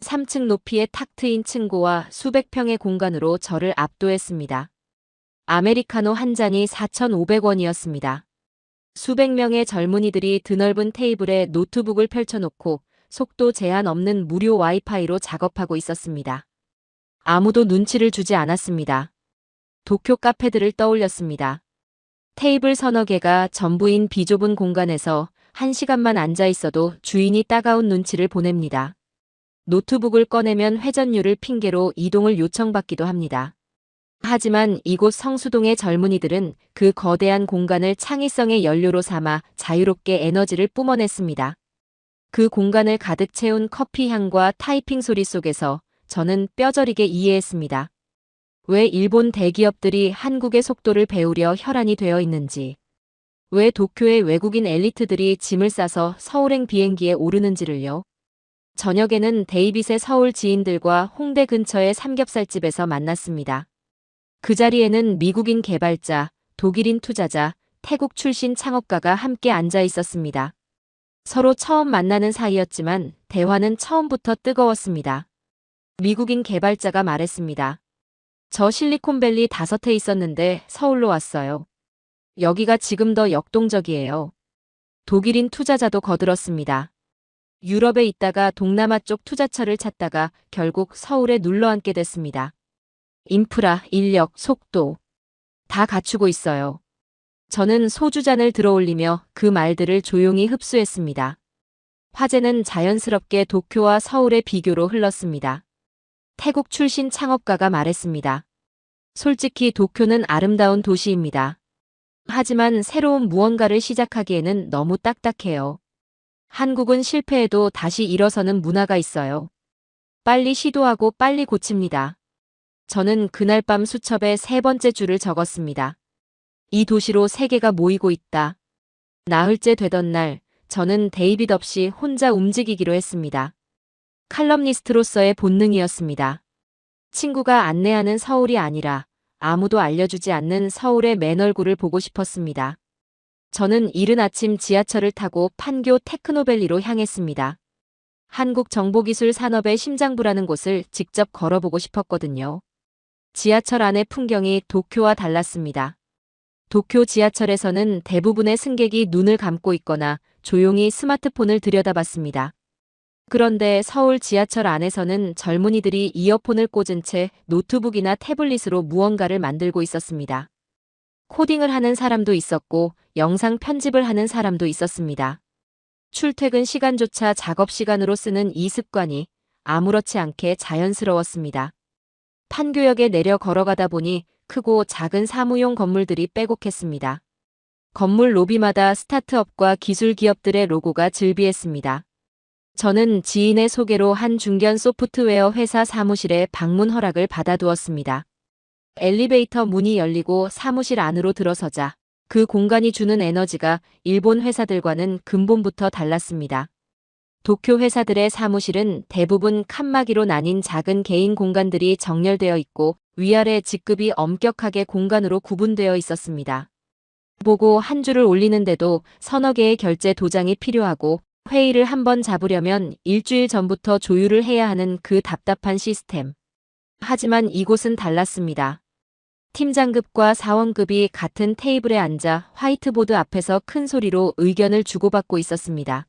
3층 높이의 탁 트인 층고와 수백 평의 공간으로 저를 압도했습니다. 아메리카노 한 잔이 4,500원이었습니다. 수백 명의 젊은이들이 드넓은 테이블에 노트북을 펼쳐놓고 속도 제한 없는 무료 와이파이로 작업하고 있었습니다. 아무도 눈치를 주지 않았습니다. 도쿄 카페들을 떠올렸습니다. 테이블 서너 개가 전부인 비좁은 공간에서 1시간만 앉아 있어도 주인이 따가운 눈치를 보냅니다. 노트북을 꺼내면 회전율을 핑계로 이동을 요청받기도 합니다. 하지만 이곳 성수동의 젊은이들은 그 거대한 공간을 창의성의 연료로 삼아 자유롭게 에너지를 뿜어냈습니다. 그 공간을 가득 채운 커피 향과 타이핑 소리 속에서 저는 뼈저리게 이해했습니다. 왜 일본 대기업들이 한국의 속도를 배우려 혈안이 되어 있는지, 왜 도쿄의 외국인 엘리트들이 짐을 싸서 서울행 비행기에 오르는지를요. 저녁에는 데이빗의 서울 지인들과 홍대 근처의 삼겹살집에서 만났습니다. 그 자리에는 미국인 개발자, 독일인 투자자, 태국 출신 창업가가 함께 앉아 있었습니다. 서로 처음 만나는 사이였지만 대화는 처음부터 뜨거웠습니다. 미국인 개발자가 말했습니다. 저 실리콘밸리 5해 있었는데 서울로 왔어요. 여기가 지금 더 역동적이에요. 독일인 투자자도 거들었습니다. 유럽에 있다가 동남아 쪽 투자처를 찾다가 결국 서울에 눌러앉게 됐습니다. 인프라, 인력, 속도 다 갖추고 있어요. 저는 소주잔을 들어올리며 그 말들을 조용히 흡수했습니다. 화제는 자연스럽게 도쿄와 서울의 비교로 흘렀습니다. 태국 출신 창업가가 말했습니다. 솔직히 도쿄는 아름다운 도시입니다. 하지만 새로운 무언가를 시작하기에는 너무 딱딱해요. 한국은 실패해도 다시 일어서는 문화가 있어요. 빨리 시도하고 빨리 고칩니다. 저는 그날 밤 수첩에 3번째 줄을 적었습니다. 이 도시로 세계가 모이고 있다. 나흘째 되던 날, 저는 데이빗 없이 혼자 움직이기로 했습니다. 칼럼니스트로서의 본능이었습니다. 친구가 안내하는 서울이 아니라 아무도 알려주지 않는 서울의 맨 얼굴을 보고 싶었습니다. 저는 이른 아침 지하철을 타고 판교 테크노밸리로 향했습니다. 한국정보기술 산업의 심장부라는 곳을 직접 걸어보고 싶었거든요. 지하철 안의 풍경이 도쿄와 달랐습니다. 도쿄 지하철에서는 대부분의 승객이 눈을 감고 있거나 조용히 스마트폰을 들여다봤습니다. 그런데 서울 지하철 안에서는 젊은이들이 이어폰을 꽂은 채 노트북이나 태블릿으로 무언가를 만들고 있었습니다. 코딩을 하는 사람도 있었고 영상 편집을 하는 사람도 있었습니다. 출퇴근 시간조차 작업 시간으로 쓰는 이 습관이 아무렇지 않게 자연스러웠습니다. 판교역에 내려 걸어가다 보니 크고 작은 사무용 건물들이 빼곡했습니다. 건물 로비마다 스타트업과 기술 기업들의 로고가 즐비했습니다. 저는 지인의 소개로 한 중견 소프트웨어 회사 사무실에 방문 허락을 받아두었습니다. 엘리베이터 문이 열리고 사무실 안으로 들어서자 그 공간이 주는 에너지가 일본 회사들과는 근본부터 달랐습니다. 도쿄 회사들의 사무실은 대부분 칸막이로 나뉜 작은 개인 공간들이 정렬되어 있고 위아래 직급이 엄격하게 공간으로 구분되어 있었습니다. 보고 한 줄을 올리는데도 서너 개의 결제 도장이 필요하고 회의를 한번 잡으려면 일주일 전부터 조율을 해야 하는 그 답답한 시스템. 하지만 이곳은 달랐습니다. 팀장급과 사원급이 같은 테이블에 앉아 화이트보드 앞에서 큰 소리로 의견을 주고받고 있었습니다.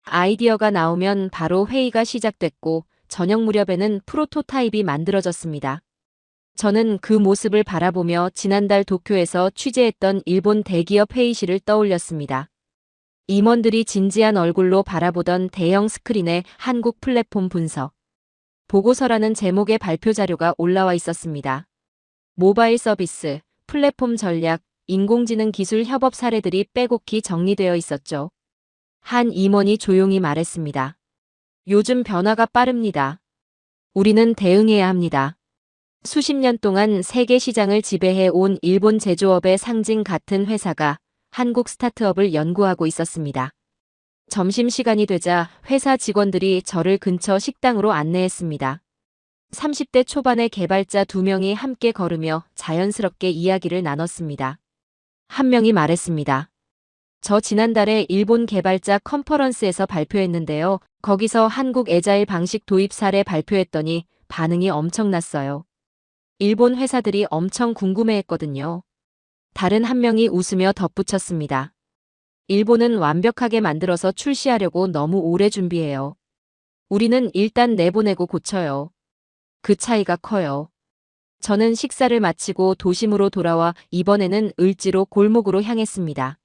아이디어가 나오면 바로 회의가 시작됐고 저녁 무렵에는 프로토타입이 만들어졌습니다. 저는 그 모습을 바라보며 지난달 도쿄에서 취재했던 일본 대기업 회의실을 떠올렸습니다. 임원들이 진지한 얼굴로 바라보던 대형 스크린에 한국 플랫폼 분석. 보고서라는 제목의 발표 자료가 올라와 있었습니다. 모바일 서비스, 플랫폼 전략, 인공지능 기술 협업 사례들이 빼곡히 정리되어 있었죠. 한 임원이 조용히 말했습니다. 요즘 변화가 빠릅니다. 우리는 대응해야 합니다. 수십 년 동안 세계 시장을 지배해 온 일본 제조업의 상징 같은 회사가 한국 스타트업을 연구하고 있었습니다. 점심시간이 되자 회사 직원들이 저를 근처 식당으로 안내했습니다. 30대 초반의 개발자 2명이 함께 걸으며 자연스럽게 이야기를 나눴습니다. 한 명이 말했습니다. 저 지난달에 일본 개발자 컨퍼런스에서 발표했는데요. 거기서 한국 애자일 방식 도입 사례 발표했더니 반응이 엄청났어요. 일본 회사들이 엄청 궁금해했거든요. 다른 한 명이 웃으며 덧붙였습니다. 일본은 완벽하게 만들어서 출시하려고 너무 오래 준비해요. 우리는 일단 내보내고 고쳐요. 그 차이가 커요. 저는 식사를 마치고 도심으로 돌아와 이번에는 을지로 골목으로 향했습니다.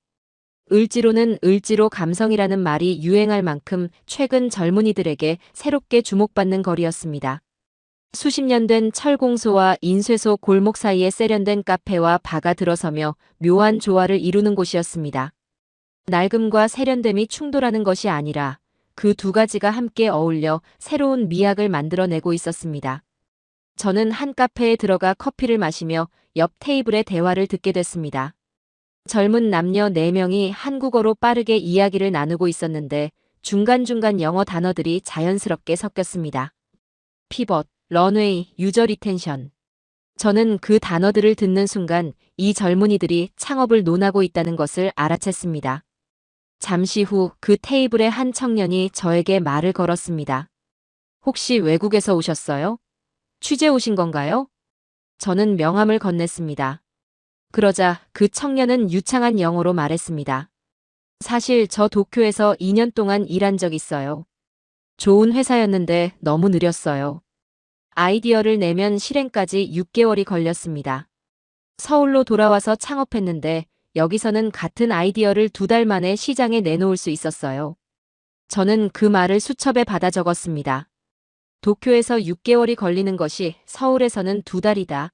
을지로는 을지로 감성이라는 말이 유행할 만큼 최근 젊은이들에게 새롭게 주목받는 거리였습니다. 수십 년 된 철공소와 인쇄소 골목 사이에 세련된 카페와 바가 들어서며 묘한 조화를 이루는 곳이었습니다. 낡음과 세련됨이 충돌하는 것이 아니라 그 두 가지가 함께 어울려 새로운 미학을 만들어내고 있었습니다. 저는 한 카페에 들어가 커피를 마시며 옆 테이블의 대화를 듣게 됐습니다. 젊은 남녀 4명이 한국어로 빠르게 이야기를 나누고 있었는데 중간중간 영어 단어들이 자연스럽게 섞였습니다. 피벗, 런웨이, 유저 리텐션. 저는 그 단어들을 듣는 순간 이 젊은이들이 창업을 논하고 있다는 것을 알아챘습니다. 잠시 후 그 테이블의 한 청년이 저에게 말을 걸었습니다. 혹시 외국에서 오셨어요? 취재 오신 건가요? 저는 명함을 건넸습니다. 그러자 그 청년은 유창한 영어로 말했습니다. 사실 저 도쿄에서 2년 동안 일한 적 있어요. 좋은 회사였는데 너무 느렸어요. 아이디어를 내면 실행까지 6개월이 걸렸습니다. 서울로 돌아와서 창업했는데 여기서는 같은 아이디어를 2달 만에 시장에 내놓을 수 있었어요. 저는 그 말을 수첩에 받아 적었습니다. 도쿄에서 6개월이 걸리는 것이 서울에서는 2달이다.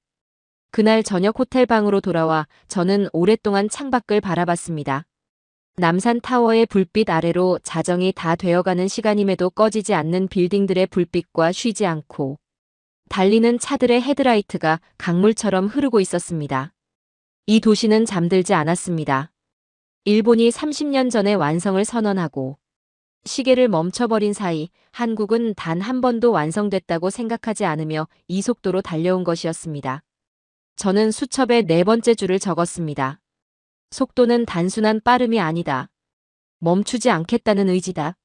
그날 저녁 호텔방으로 돌아와 저는 오랫동안 창밖을 바라봤습니다. 남산타워의 불빛 아래로 자정이 다 되어가는 시간임에도 꺼지지 않는 빌딩들의 불빛과 쉬지 않고 달리는 차들의 헤드라이트가 강물처럼 흐르고 있었습니다. 이 도시는 잠들지 않았습니다. 일본이 30년 전에 완성을 선언하고 시계를 멈춰버린 사이 한국은 단 한 번도 완성됐다고 생각하지 않으며 이 속도로 달려온 것이었습니다. 저는 수첩에 4번째 줄을 적었습니다. 속도는 단순한 빠름이 아니다. 멈추지 않겠다는 의지다.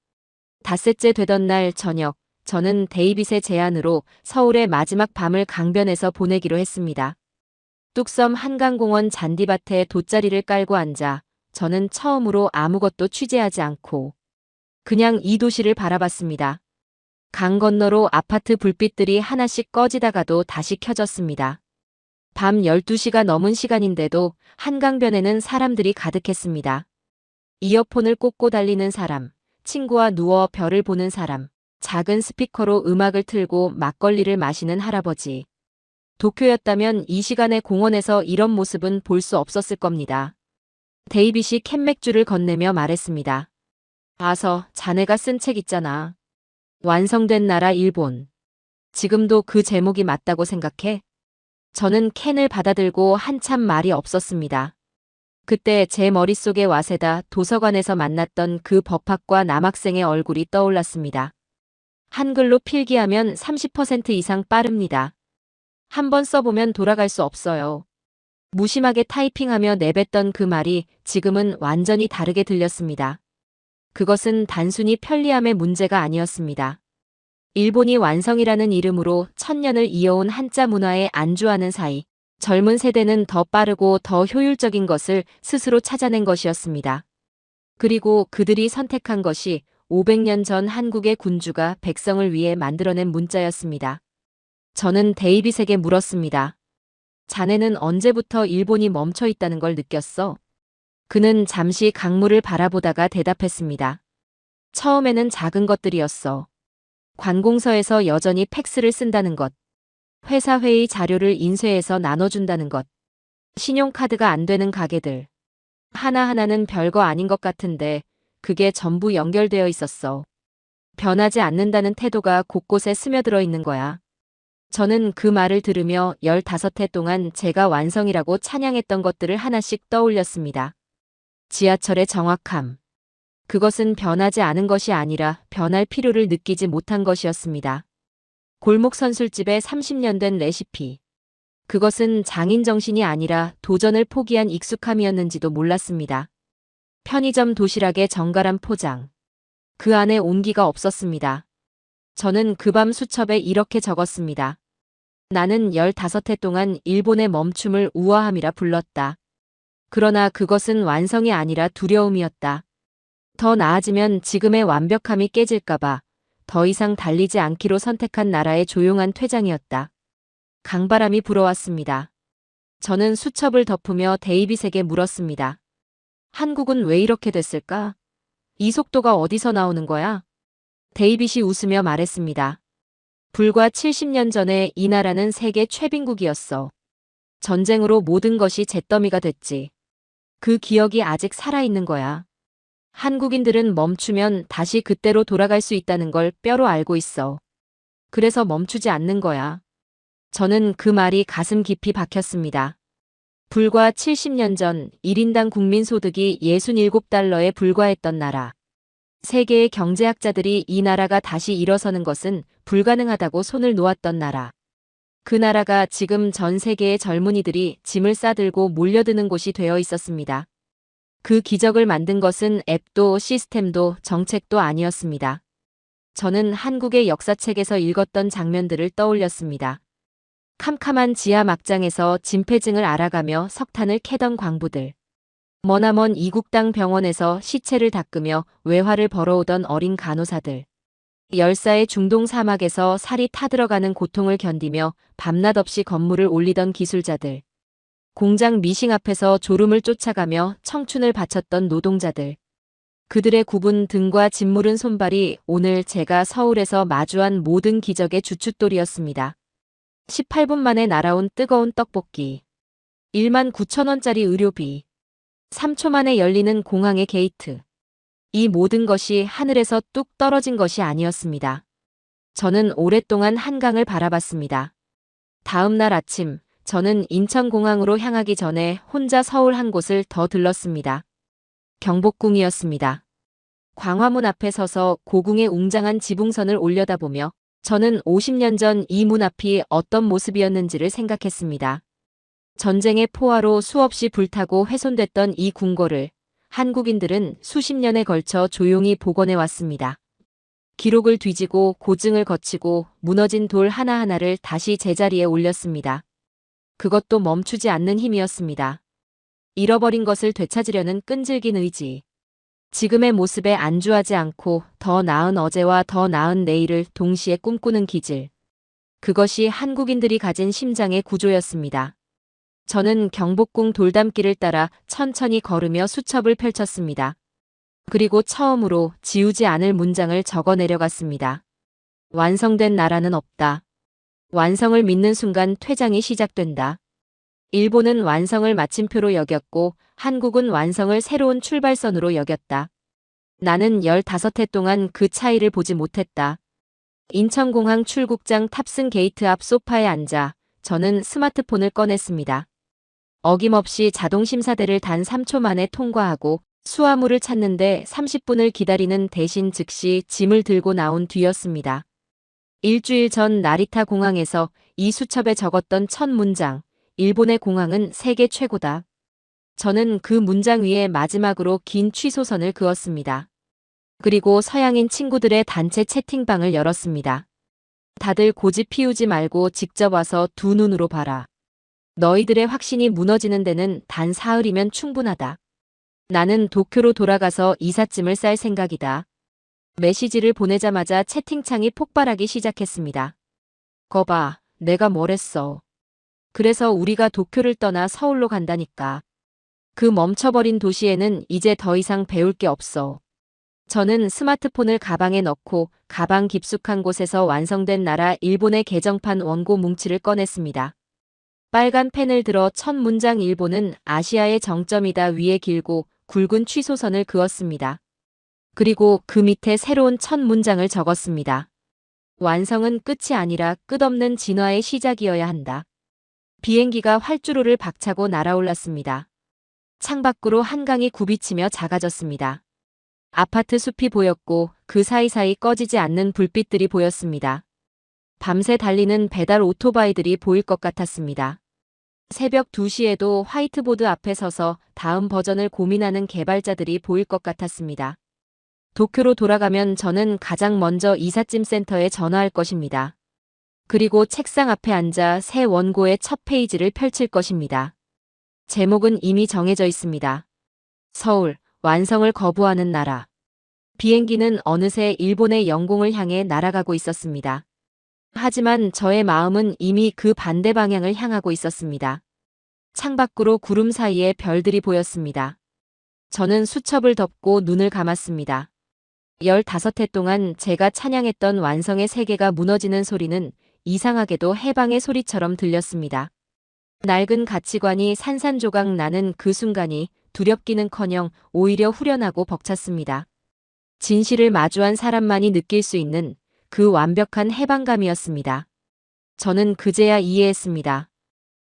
닷새째 되던 날 저녁, 저는 데이빗의 제안으로 서울의 마지막 밤을 강변에서 보내기로 했습니다. 뚝섬 한강공원 잔디밭에 돗자리를 깔고 앉아 저는 처음으로 아무것도 취재하지 않고 그냥 이 도시를 바라봤습니다. 강 건너로 아파트 불빛들이 하나씩 꺼지다가도 다시 켜졌습니다. 밤 12시가 넘은 시간인데도 한강변에는 사람들이 가득했습니다. 이어폰을 꽂고 달리는 사람, 친구와 누워 별을 보는 사람, 작은 스피커로 음악을 틀고 막걸리를 마시는 할아버지. 도쿄였다면 이 시간에 공원에서 이런 모습은 볼 수 없었을 겁니다. 데이빗이 캔맥주를 건네며 말했습니다. 아서, 자네가 쓴 책 있잖아. 완성된 나라 일본. 지금도 그 제목이 맞다고 생각해? 저는 캔을 받아들고 한참 말이 없었습니다. 그때 제 머릿속에 와세다 도서관에서 만났던 그 법학과 남학생의 얼굴이 떠올랐습니다. 한글로 필기하면 30% 이상 빠릅니다. 한번 써보면 돌아갈 수 없어요. 무심하게 타이핑하며 내뱉던 그 말이 지금은 완전히 다르게 들렸습니다. 그것은 단순히 편리함의 문제가 아니었습니다. 일본이 완성이라는 이름으로 천년을 이어온 한자 문화에 안주하는 사이 젊은 세대는 더 빠르고 더 효율적인 것을 스스로 찾아낸 것이었습니다. 그리고 그들이 선택한 것이 500년 전 한국의 군주가 백성을 위해 만들어낸 문자였습니다. 저는 데이빗에게 물었습니다. 자네는 언제부터 일본이 멈춰 있다는 걸 느꼈어? 그는 잠시 강물을 바라보다가 대답했습니다. 처음에는 작은 것들이었어. 관공서에서 여전히 팩스를 쓴다는 것. 회사 회의 자료를 인쇄해서 나눠준다는 것. 신용카드가 안 되는 가게들. 하나하나는 별거 아닌 것 같은데 그게 전부 연결되어 있었어. 변하지 않는다는 태도가 곳곳에 스며들어 있는 거야. 저는 그 말을 들으며 15해 동안 제가 완성이라고 찬양했던 것들을 하나씩 떠올렸습니다. 지하철의 정확함. 그것은 변하지 않은 것이 아니라 변할 필요를 느끼지 못한 것이었습니다. 골목 선술집의 30년 된 레시피. 그것은 장인 정신이 아니라 도전을 포기한 익숙함이었는지도 몰랐습니다. 편의점 도시락의 정갈한 포장. 그 안에 온기가 없었습니다. 저는 그 밤 수첩에 이렇게 적었습니다. 나는 15해 동안 일본의 멈춤을 우아함이라 불렀다. 그러나 그것은 완성이 아니라 두려움이었다. 더 나아지면 지금의 완벽함이 깨질까봐 더 이상 달리지 않기로 선택한 나라의 조용한 퇴장이었다. 강바람이 불어왔습니다. 저는 수첩을 덮으며 데이빗에게 물었습니다. 한국은 왜 이렇게 됐을까? 이 속도가 어디서 나오는 거야? 데이빗이 웃으며 말했습니다. 불과 70년 전에 이 나라는 세계 최빈국이었어. 전쟁으로 모든 것이 잿더미가 됐지. 그 기억이 아직 살아있는 거야. 한국인들은 멈추면 다시 그때로 돌아갈 수 있다는 걸 뼈로 알고 있어. 그래서 멈추지 않는 거야. 저는 그 말이 가슴 깊이 박혔습니다. 불과 70년 전 1인당 국민소득이 67달러에 불과했던 나라. 세계의 경제학자들이 이 나라가 다시 일어서는 것은 불가능하다고 손을 놓았던 나라. 그 나라가 지금 전 세계의 젊은이들이 짐을 싸들고 몰려드는 곳이 되어 있었습니다. 그 기적을 만든 것은 앱도 시스템도 정책도 아니었습니다. 저는 한국의 역사책에서 읽었던 장면들을 떠올렸습니다. 캄캄한 지하 막장에서 진폐증을 알아가며 석탄을 캐던 광부들. 머나먼 이국당 병원에서 시체를 닦으며 외화를 벌어오던 어린 간호사들. 열사의 중동 사막에서 살이 타들어가는 고통을 견디며 밤낮 없이 건물을 올리던 기술자들. 공장 미싱 앞에서 졸음을 쫓아가며 청춘을 바쳤던 노동자들. 그들의 굽은 등과 짓무른 손발이 오늘 제가 서울에서 마주한 모든 기적의 주춧돌이었습니다. 18분 만에 날아온 뜨거운 떡볶이. 19,000원짜리 의료비. 3초 만에 열리는 공항의 게이트. 이 모든 것이 하늘에서 뚝 떨어진 것이 아니었습니다. 저는 오랫동안 한강을 바라봤습니다. 다음 날 아침, 저는 인천공항으로 향하기 전에 혼자 서울 한 곳을 더 들렀습니다. 경복궁이었습니다. 광화문 앞에 서서 고궁의 웅장한 지붕선을 올려다보며 저는 50년 전 이 문 앞이 어떤 모습이었는지를 생각했습니다. 전쟁의 포화로 수없이 불타고 훼손됐던 이 궁궐을 한국인들은 수십 년에 걸쳐 조용히 복원해 왔습니다. 기록을 뒤지고 고증을 거치고 무너진 돌 하나하나를 다시 제자리에 올렸습니다. 그것도 멈추지 않는 힘이었습니다. 잃어버린 것을 되찾으려는 끈질긴 의지. 지금의 모습에 안주하지 않고 더 나은 어제와 더 나은 내일을 동시에 꿈꾸는 기질. 그것이 한국인들이 가진 심장의 구조였습니다. 저는 경복궁 돌담길을 따라 천천히 걸으며 수첩을 펼쳤습니다. 그리고 처음으로 지우지 않을 문장을 적어 내려갔습니다. 완성된 나라는 없다. 완성을 믿는 순간 퇴장이 시작된다. 일본은 완성을 마침표로 여겼고 한국은 완성을 새로운 출발선으로 여겼다. 나는 15해 동안 그 차이를 보지 못했다. 인천공항 출국장 탑승 게이트 앞 소파에 앉아 저는 스마트폰을 꺼냈습니다. 어김없이 자동심사대를 단 3초 만에 통과하고 수화물을 찾는데 30분을 기다리는 대신 즉시 짐을 들고 나온 뒤였습니다. 일주일 전 나리타 공항에서 이 수첩에 적었던 첫 문장, 일본의 공항은 세계 최고다. 저는 그 문장 위에 마지막으로 긴 취소선을 그었습니다. 그리고 서양인 친구들의 단체 채팅방을 열었습니다. 다들 고집 피우지 말고 직접 와서 두 눈으로 봐라. 너희들의 확신이 무너지는 데는 단 사흘이면 충분하다. 나는 도쿄로 돌아가서 이삿짐을 쌀 생각이다. 메시지를 보내자마자 채팅창이 폭발하기 시작했습니다. 거봐, 내가 뭘 했어. 그래서 우리가 도쿄를 떠나 서울로 간다니까. 그 멈춰버린 도시에는 이제 더 이상 배울 게 없어. 저는 스마트폰을 가방에 넣고 가방 깊숙한 곳에서 완성된 나라 일본의 개정판 원고 뭉치를 꺼냈습니다. 빨간 펜을 들어 첫 문장 일본은 아시아의 정점이다 위에 길고 굵은 취소선을 그었습니다. 그리고 그 밑에 새로운 첫 문장을 적었습니다. 완성은 끝이 아니라 끝없는 진화의 시작이어야 한다. 비행기가 활주로를 박차고 날아올랐습니다. 창밖으로 한강이 굽이치며 작아졌습니다. 아파트 숲이 보였고 그 사이사이 꺼지지 않는 불빛들이 보였습니다. 밤새 달리는 배달 오토바이들이 보일 것 같았습니다. 새벽 2시에도 화이트보드 앞에 서서 다음 버전을 고민하는 개발자들이 보일 것 같았습니다. 도쿄로 돌아가면 저는 가장 먼저 이삿짐 센터에 전화할 것입니다. 그리고 책상 앞에 앉아 새 원고의 첫 페이지를 펼칠 것입니다. 제목은 이미 정해져 있습니다. 서울, 완성을 거부하는 나라. 비행기는 어느새 일본의 영공을 향해 날아가고 있었습니다. 하지만 저의 마음은 이미 그 반대 방향을 향하고 있었습니다. 창밖으로 구름 사이에 별들이 보였습니다. 저는 수첩을 덮고 눈을 감았습니다. 15해 동안 제가 찬양했던 완성의 세계가 무너지는 소리는 이상하게도 해방의 소리처럼 들렸습니다. 낡은 가치관이 산산조각 나는 그 순간이 두렵기는커녕 오히려 후련하고 벅찼습니다. 진실을 마주한 사람만이 느낄 수 있는 그 완벽한 해방감이었습니다. 저는 그제야 이해했습니다.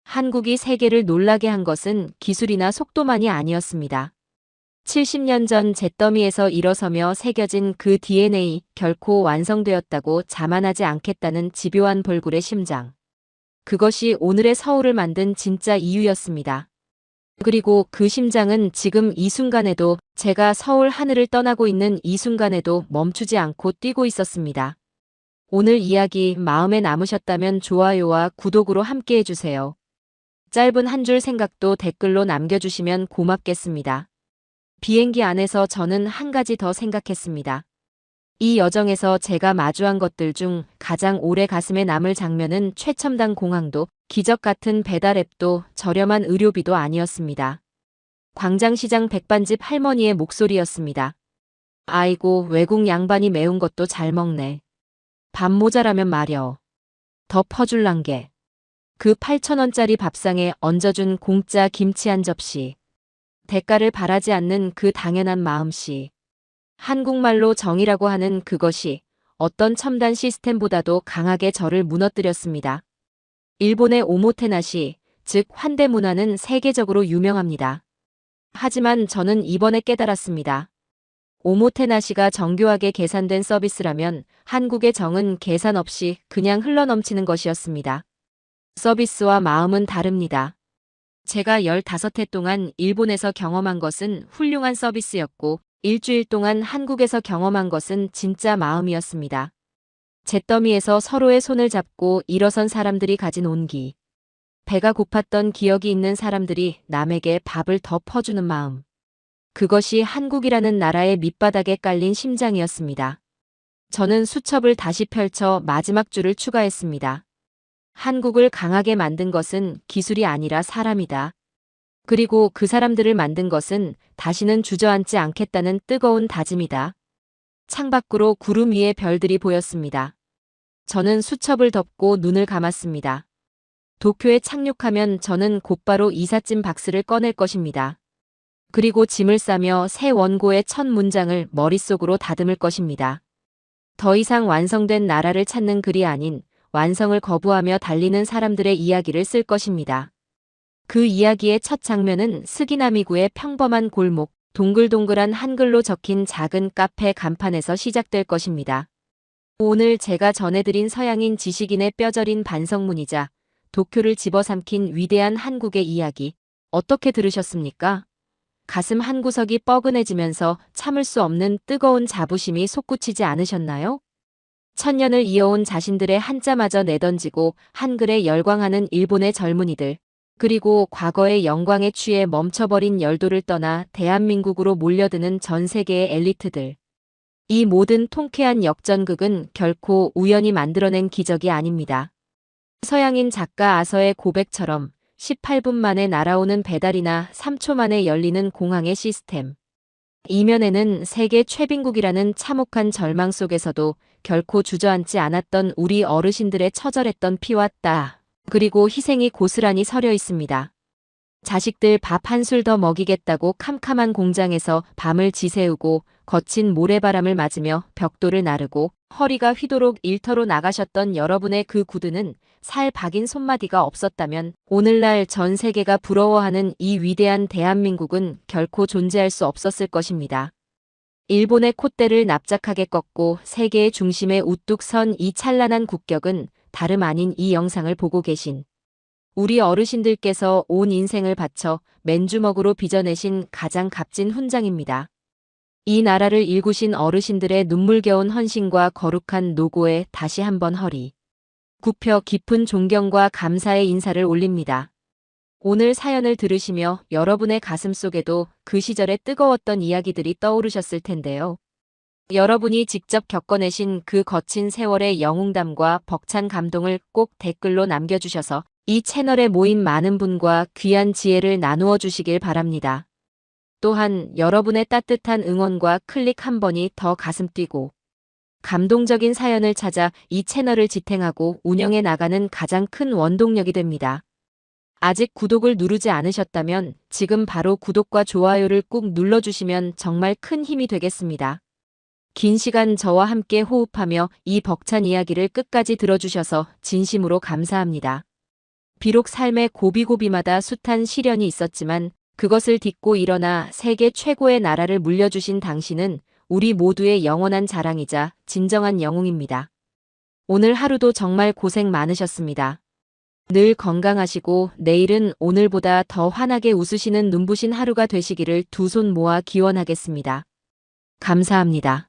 한국이 세계를 놀라게 한 것은 기술이나 속도만이 아니었습니다. 70년 전 잿더미에서 일어서며 새겨진 그 DNA 결코 완성되었다고 자만하지 않겠다는 집요한 벌굴의 심장. 그것이 오늘의 서울을 만든 진짜 이유였습니다. 그리고 그 심장은 지금 이 순간에도 제가 서울 하늘을 떠나고 있는 이 순간에도 멈추지 않고 뛰고 있었습니다. 오늘 이야기 마음에 남으셨다면 좋아요와 구독으로 함께 해주세요. 짧은 한 줄 생각도 댓글로 남겨주시면 고맙겠습니다. 비행기 안에서 저는 한 가지 더 생각했습니다. 이 여정에서 제가 마주한 것들 중 가장 오래 가슴에 남을 장면은 최첨단 공항도 기적 같은 배달 앱도 저렴한 의료비도 아니었습니다. 광장시장 백반집 할머니의 목소리였습니다. 아이고 외국 양반이 매운 것도 잘 먹네. 밥 모자라면 말여. 더 퍼줄란게. 그 8,000원짜리 밥상에 얹어준 공짜 김치 한 접시. 대가를 바라지 않는 그 당연한 마음씨. 한국말로 정이라고 하는 그것이 어떤 첨단 시스템보다도 강하게 저를 무너뜨렸습니다. 일본의 오모테나시, 즉 환대문화는 세계적으로 유명합니다. 하지만 저는 이번에 깨달았습니다. 오모테나시가 정교하게 계산된 서비스라면 한국의 정은 계산 없이 그냥 흘러넘치는 것이었습니다. 서비스와 마음은 다릅니다. 제가 15해 동안 일본에서 경험한 것은 훌륭한 서비스였고 일주일 동안 한국에서 경험한 것은 진짜 마음이었습니다. 잿더미에서 서로의 손을 잡고 일어선 사람들이 가진 온기. 배가 고팠던 기억이 있는 사람들이 남에게 밥을 더 퍼주는 마음. 그것이 한국이라는 나라의 밑바닥에 깔린 심장이었습니다. 저는 수첩을 다시 펼쳐 마지막 줄을 추가했습니다. 한국을 강하게 만든 것은 기술이 아니라 사람이다. 그리고 그 사람들을 만든 것은 다시는 주저앉지 않겠다는 뜨거운 다짐이다. 창밖으로 구름 위에 별들이 보였습니다. 저는 수첩을 덮고 눈을 감았습니다. 도쿄에 착륙하면 저는 곧바로 이삿짐 박스를 꺼낼 것입니다. 그리고 짐을 싸며 새 원고의 첫 문장을 머릿속으로 다듬을 것입니다. 더 이상 완성된 나라를 찾는 글이 아닌 완성을 거부하며 달리는 사람들의 이야기를 쓸 것입니다. 그 이야기의 첫 장면은 스기나미구의 평범한 골목, 동글동글한 한글로 적힌 작은 카페 간판에서 시작될 것입니다. 오늘 제가 전해드린 서양인 지식인의 뼈저린 반성문이자 도쿄를 집어삼킨 위대한 한국의 이야기, 어떻게 들으셨습니까? 가슴 한구석이 뻐근해지면서 참을 수 없는 뜨거운 자부심이 솟구치지 않으셨나요? 천년을 이어온 자신들의 한자마저 내던지고 한글에 열광하는 일본의 젊은이들, 그리고 과거의 영광에 취해 멈춰버린 열도를 떠나 대한민국으로 몰려드는 전 세계의 엘리트들. 이 모든 통쾌한 역전극은 결코 우연히 만들어낸 기적이 아닙니다. 서양인 작가 아서의 고백처럼 18분 만에 날아오는 배달이나 3초 만에 열리는 공항의 시스템. 이면에는 세계 최빈국이라는 참혹한 절망 속에서도 결코 주저앉지 않았던 우리 어르신들의 처절했던 피와 땀, 그리고 희생이 고스란히 서려 있습니다. 자식들 밥 한 술 더 먹이겠다고 캄캄한 공장에서 밤을 지새우고 거친 모래바람을 맞으며 벽돌을 나르고 허리가 휘도록 일터로 나가셨던 여러분의 그 구두는 살 박인 손마디가 없었다면 오늘날 전 세계가 부러워하는 이 위대한 대한민국은 결코 존재할 수 없었을 것입니다. 일본의 콧대를 납작하게 꺾고 세계의 중심에 우뚝 선 이 찬란한 국격은 다름 아닌 이 영상을 보고 계신 우리 어르신들께서 온 인생을 바쳐 맨주먹으로 빚어내신 가장 값진 훈장입니다. 이 나라를 일구신 어르신들의 눈물겨운 헌신과 거룩한 노고에 다시 한번 허리 굽혀 깊은 존경과 감사의 인사를 올립니다. 오늘 사연을 들으시며 여러분의 가슴 속에도 그 시절의 뜨거웠던 이야기들이 떠오르셨을 텐데요. 여러분이 직접 겪어내신 그 거친 세월의 영웅담과 벅찬 감동을 꼭 댓글로 남겨주셔서 이 채널에 모인 많은 분과 귀한 지혜를 나누어 주시길 바랍니다. 또한 여러분의 따뜻한 응원과 클릭 한 번이 더 가슴 뛰고 감동적인 사연을 찾아 이 채널을 지탱하고 운영해 나가는 가장 큰 원동력이 됩니다. 아직 구독을 누르지 않으셨다면 지금 바로 구독과 좋아요를 꾹 눌러주시면 정말 큰 힘이 되겠습니다. 긴 시간 저와 함께 호흡하며 이 벅찬 이야기를 끝까지 들어주셔서 진심으로 감사합니다. 비록 삶의 고비고비마다 숱한 시련이 있었지만 그것을 딛고 일어나 세계 최고의 나라를 물려주신 당신은 우리 모두의 영원한 자랑이자 진정한 영웅입니다. 오늘 하루도 정말 고생 많으셨습니다. 늘 건강하시고 내일은 오늘보다 더 환하게 웃으시는 눈부신 하루가 되시기를 두 손 모아 기원하겠습니다. 감사합니다.